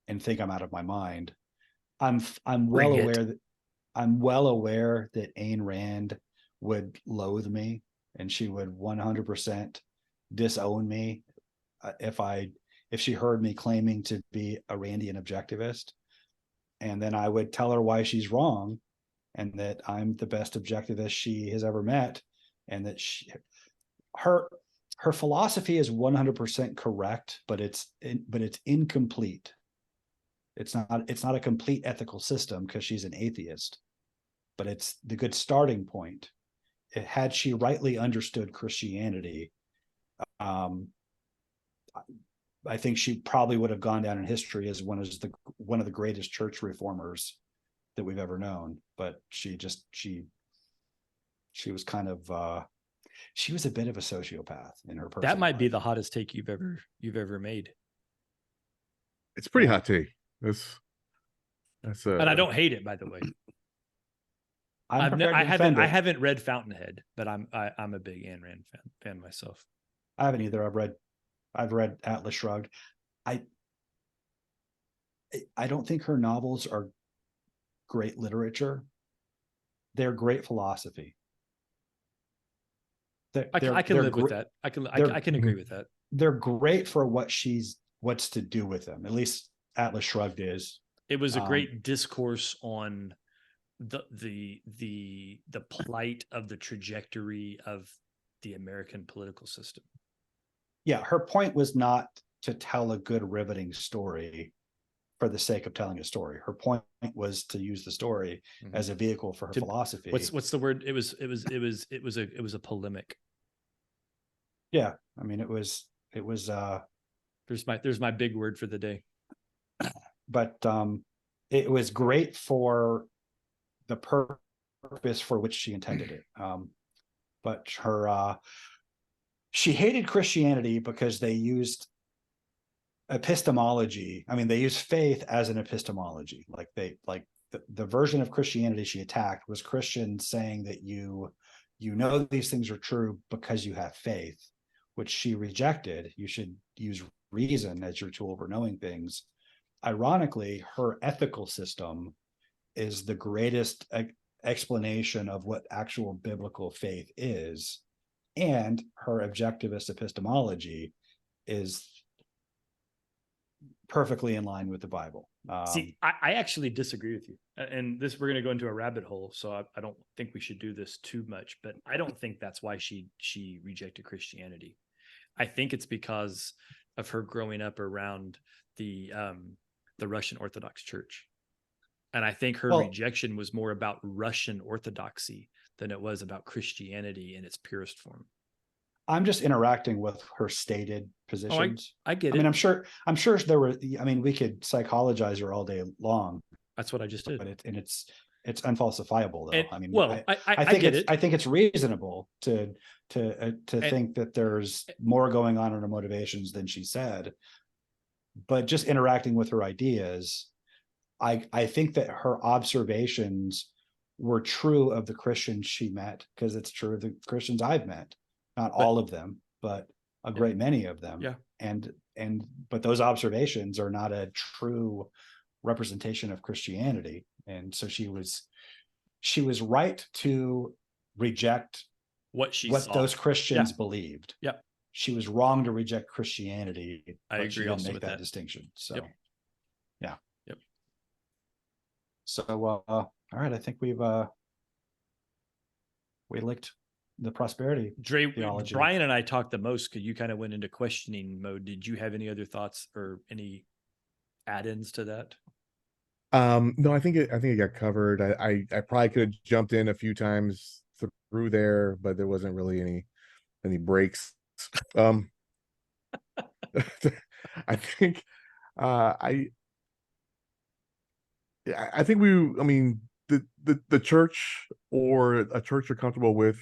and think I'm out of my mind, I'm well aware that Ayn Rand would loathe me, and she would 100% disown me if she heard me claiming to be a Randian objectivist. And then I would tell her why she's wrong, and that I'm the best objectivist she has ever met, and that her philosophy is 100% correct, but it's incomplete. It's not a complete ethical system because she's an atheist, but it's the good starting point. Had she rightly understood Christianity, I think she probably would have gone down in history as one of the greatest church reformers that we've ever known. But she was kind of she was a bit of a sociopath in her personal that might life. be the hottest take you've ever made. It's a pretty hot take. That's and I don't hate it, by the way. I haven't read Fountainhead, but I'm a big Ayn Rand fan myself. I haven't either. I've read Atlas Shrugged. I don't think her novels are great literature. They're great philosophy. I can live with that. I can agree with that. They're great for what's to do with them. At least Atlas Shrugged is. It was a great discourse on the plight of the trajectory of the American political system. Yeah, her point was not to tell a good riveting story. for the sake of telling a story. Her point was to use the story as a vehicle for her philosophy. What's the word? It was a polemic. Yeah. I mean, it was There's my big word for the day. But it was great for the purpose for which she intended it. But she hated Christianity because they used epistemology. I mean, they used faith as an epistemology. Like the version of Christianity she attacked was Christians saying that you know these things are true because you have faith, which she rejected. You should use reason as your tool for knowing things. Ironically, her ethical system is the greatest explanation of what actual biblical faith is. And her objectivist epistemology is perfectly in line with the Bible. See, I actually disagree with you. And this, we're going to go into a rabbit hole. So I don't think we should do this too much, but I don't think that's why she rejected Christianity. I think it's because of her growing up around the Russian Orthodox Church. And I think her rejection was more about Russian Orthodoxy than it was about Christianity in its purest form. I'm just interacting with her stated positions. I get it. I mean, I'm sure there were, I mean, we could psychologize her all day long. That's what I just did. But it's unfalsifiable though. And, I mean, well, I think it's reasonable to think that there's more going on in her motivations than she said. But just interacting with her ideas, I think that her observations were true of the Christians she met, because it's true of the Christians I've met. Not all of them, but a great many of them. Yeah. But those observations are not a true representation of Christianity. And so she was right to reject what those Christians believed. Yep. She was wrong to reject Christianity. I agree. She didn't Also make with that that distinction. So, yeah. Yep. So, all right. I think we licked the prosperity theology. Brian and I talked the most because you kind of went into questioning mode. Did you have any other thoughts or any add-ins to that? No, I think it got covered. I probably could have jumped in a few times through there, but there wasn't really any breaks. I think I think the church, or a church you're comfortable with,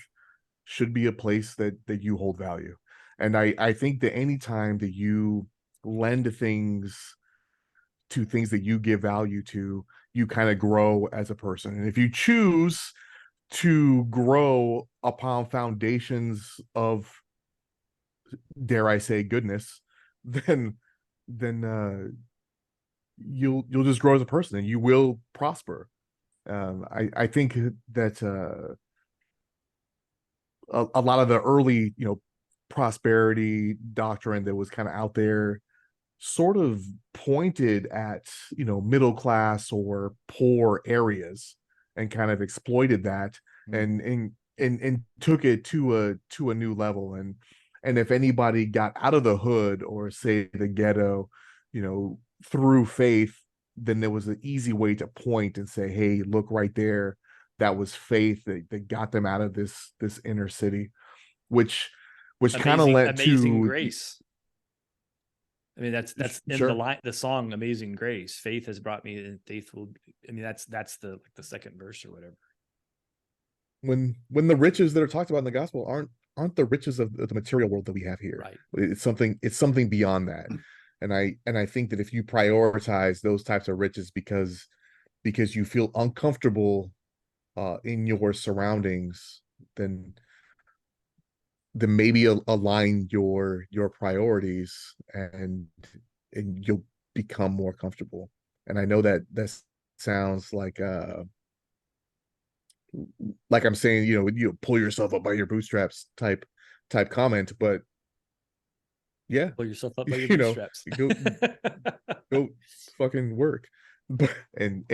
should be a place that you hold value. And I think that anytime that you lend things to things that you give value to, you kind of grow as a person. And if you choose to grow upon foundations of, dare I say, goodness, then you'll just grow as a person and you will prosper. I think that a lot of the early, prosperity doctrine that was kind of out there sort of pointed at, middle class or poor areas, and kind of exploited that and took it to a new level. And if anybody got out of the hood, or say the ghetto, through faith, then there was an easy way to point and say, hey, look right there. That was faith that got them out of this inner city, which kind of led Amazing to Grace. I mean, that's in the song Amazing Grace. Faith has brought me, and faith will. I mean, that's the second verse or whatever. When the riches that are talked about in the gospel aren't the riches of the material world that we have here. Right. It's something beyond that. And I think that if you prioritize those types of riches because you feel uncomfortable in your surroundings, then maybe align your priorities, and you'll become more comfortable. And I know that sounds like I'm saying, you pull yourself up by your bootstraps type comment, but yeah, pull yourself up by your bootstraps. go fucking work, and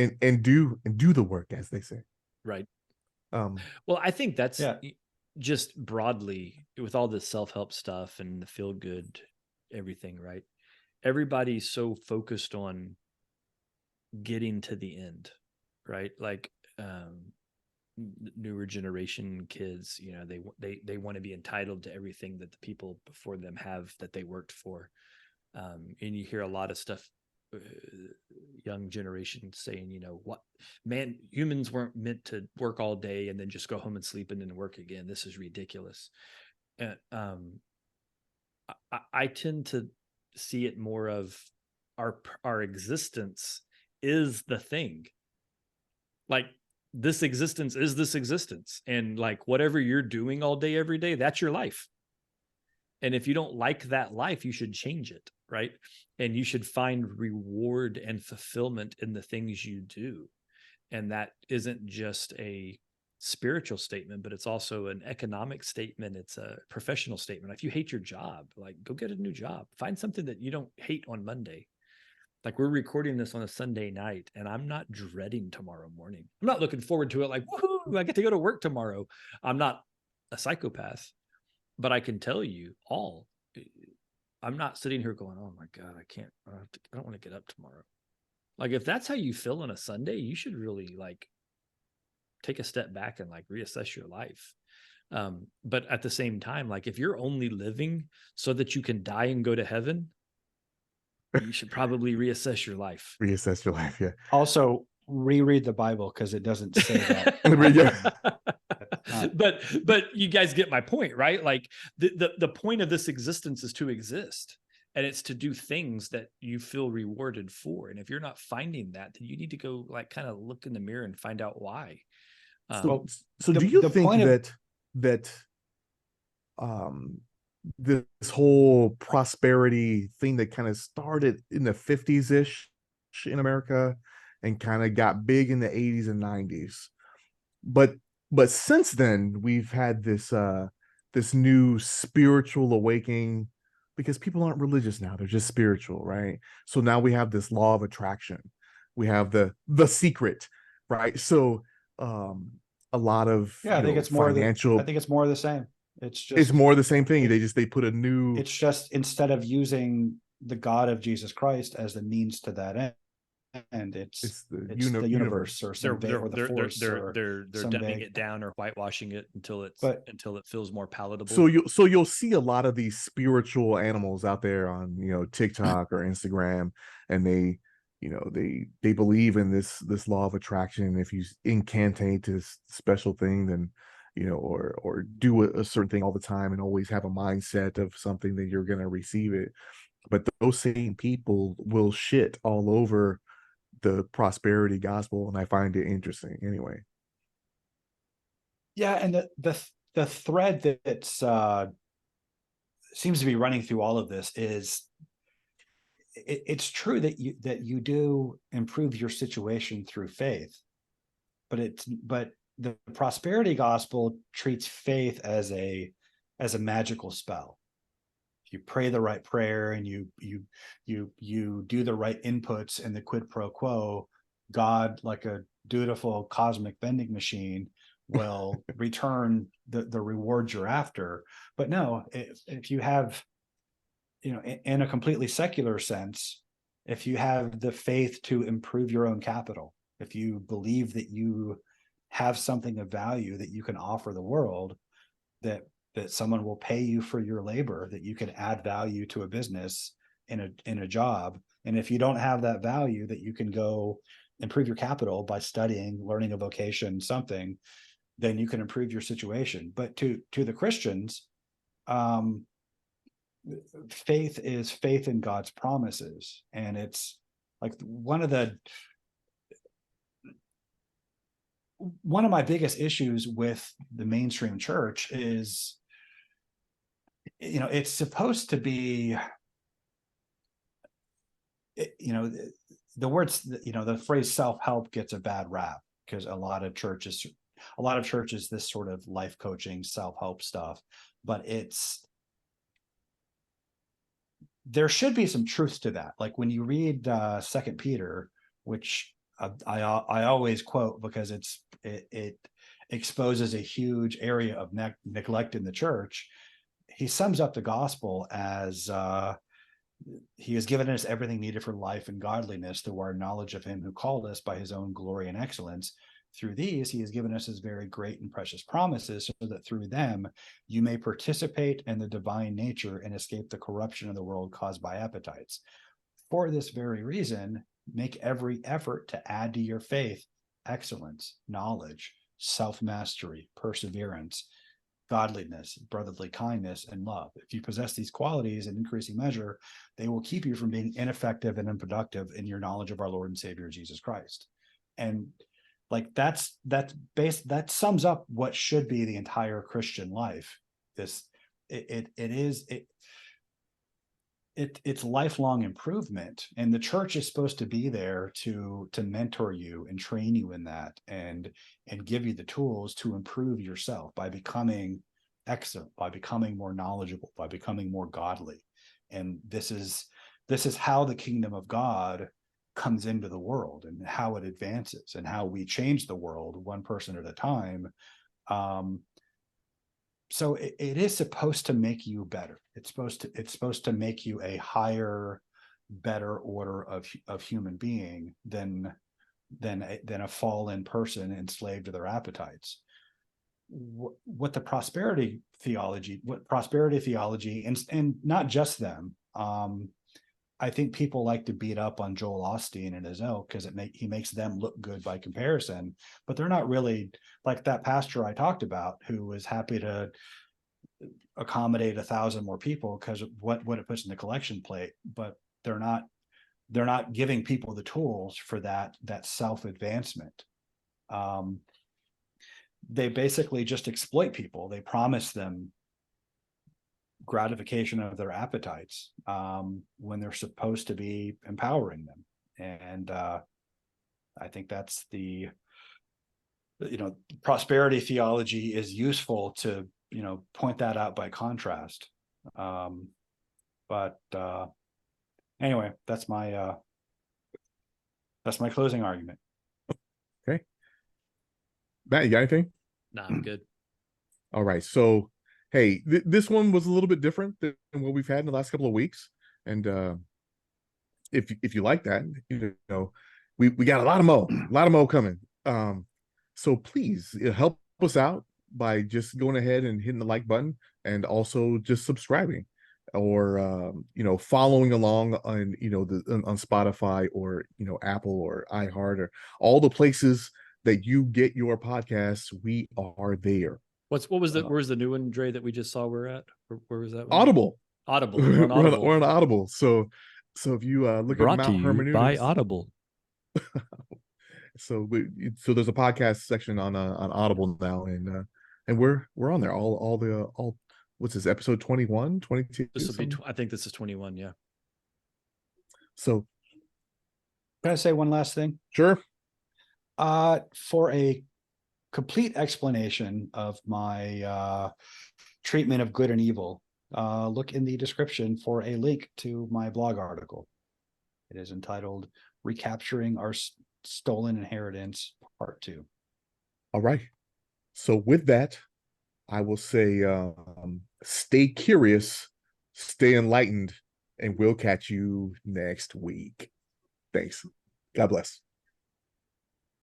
do the work, as they say. Right. Well, I think that's just broadly with all the self-help stuff and the feel good, everything, right? Everybody's so focused on getting to the end, right? Like newer generation kids, you know, they want to be entitled to everything that the people before them have that they worked for. And you hear a lot of stuff, young generation saying, you know, what, man, humans weren't meant to work all day and then just go home and sleep and then work again. This is ridiculous. And I tend to see it more of our existence is the thing. Like, this existence is this existence, and like whatever you're doing all day every day, that's your life. And if you don't like that life, you should change it, right? And you should find reward and fulfillment in the things you do. And that isn't just a spiritual statement, but it's also an economic statement. It's a professional statement. If you hate your job, like, go get a new job. Find something that you don't hate on Monday. Like, we're recording this on a Sunday night, and I'm not dreading tomorrow morning. I'm not looking forward to it like, woohoo, I get to go to work tomorrow. I'm not a psychopath, but I can tell you all, I'm not sitting here going, oh my God, I don't want to get up tomorrow. Like, if that's how you feel on a Sunday, you should really like take a step back and like reassess your life. But at the same time, like, if you're only living so that you can die and go to heaven, you should probably reassess your life. Reassess your life. Yeah. Also, reread the Bible, because it doesn't say that. But you guys get my point, right? Like, the point of this existence is to exist, and it's to do things that you feel rewarded for. And if you're not finding that, then you need to go like kind of look in the mirror and find out why. So do you think that this whole prosperity thing that kind of started in the 50s ish in America and kind of got big in the 80s and 90s, but since then we've had this new spiritual awakening, because people aren't religious now, they're just spiritual, right? So now we have this law of attraction, we have the secret, right? So a lot of I think it's more financial, I think it's more of the same. It's more the same thing. They put a new, it's just, instead of using the God of Jesus Christ as the means to that end, it's the universe or some or the force. They're dumbing it down or whitewashing it until it feels more palatable. So you'll see a lot of these spiritual animals out there on, you know, TikTok or Instagram, and they believe in this law of attraction. If you incantate this special thing, then, you know, or do a certain thing all the time and always have a mindset of something, that you're going to receive it. But those same people will shit all over the prosperity gospel, and I find it interesting anyway. Yeah, and the thread that's seems to be running through all of this is, it's true that you do improve your situation through faith, but the prosperity gospel treats faith as a magical spell. If you pray the right prayer and you do the right inputs in the quid pro quo, God, like a dutiful cosmic vending machine, will return the rewards you're after. But no, if you have, you know, in a completely secular sense, if you have the faith to improve your own capital, if you believe that you have something of value that you can offer the world, that someone will pay you for your labor, that you can add value to a business in a job. And if you don't have that value, that you can go improve your capital by studying, learning a vocation, something, then you can improve your situation. But to the Christians, faith is faith in God's promises. And it's like one of my biggest issues with the mainstream church is, you know, it's supposed to be, you know, the words, you know, the phrase self-help gets a bad rap, because a lot of churches, this sort of life coaching, self-help stuff, but there should be some truth to that. Like when you read 2 Peter, which I always quote because it exposes a huge area of neglect in the church. He sums up the gospel as he has given us everything needed for life and godliness through our knowledge of him who called us by his own glory and excellence. Through these, he has given us his very great and precious promises, so that through them you may participate in the divine nature and escape the corruption of the world caused by appetites. For this very reason, make every effort to add to your faith excellence, knowledge, self-mastery, perseverance, godliness, brotherly kindness, and love. If you possess these qualities in increasing measure, they will keep you from being ineffective and unproductive in your knowledge of our Lord and Savior Jesus Christ. And like that sums up what should be the entire Christian life. It's lifelong improvement, and the church is supposed to be there to mentor you and train you in that, and give you the tools to improve yourself by becoming excellent, by becoming more knowledgeable, by becoming more godly. And this is how the kingdom of God comes into the world, and how it advances, and how we change the world one person at a time. So it is supposed to make you better. It's supposed to make you a higher, better order of human being than a fallen person enslaved to their appetites. What prosperity theology, and not just them. I think people like to beat up on Joel Osteen and his ilk because he makes them look good by comparison, but they're not really like that pastor I talked about, who was happy to accommodate 1,000 more people because of what it puts in the collection plate. But they're not giving people the tools for that self-advancement. They basically just exploit people. They promise them gratification of their appetites when they're supposed to be empowering them. And I think that's prosperity theology is useful to point that out by contrast. But anyway, that's my closing argument. Okay, Matt, you got anything? Nah, I'm good. All right, so hey, this one was a little bit different than what we've had in the last couple of weeks, and if you like that, we got a lot of mo coming. So please help us out by just going ahead and hitting the like button, and also just subscribing, or following along on on Spotify, or Apple, or iHeart, or all the places that you get your podcasts. We are there. Where's the new one, Dre, that we just saw we're at? Where was that one? Audible. We're on Audible. We're on Audible. So if you look Brought at to Mount you Hermanutics by Audible. So there's a podcast section on Audible now, and we're on there. All what's this, episode 21, 22? This will be I think this is 21, yeah. So can I say one last thing? Sure. For a complete explanation of my treatment of good and evil, look in the description for a link to my blog article. It is entitled Recapturing Our Stolen Inheritance, Part 2. All right. So with that, I will say, stay curious, stay enlightened, and we'll catch you next week. Thanks. God bless.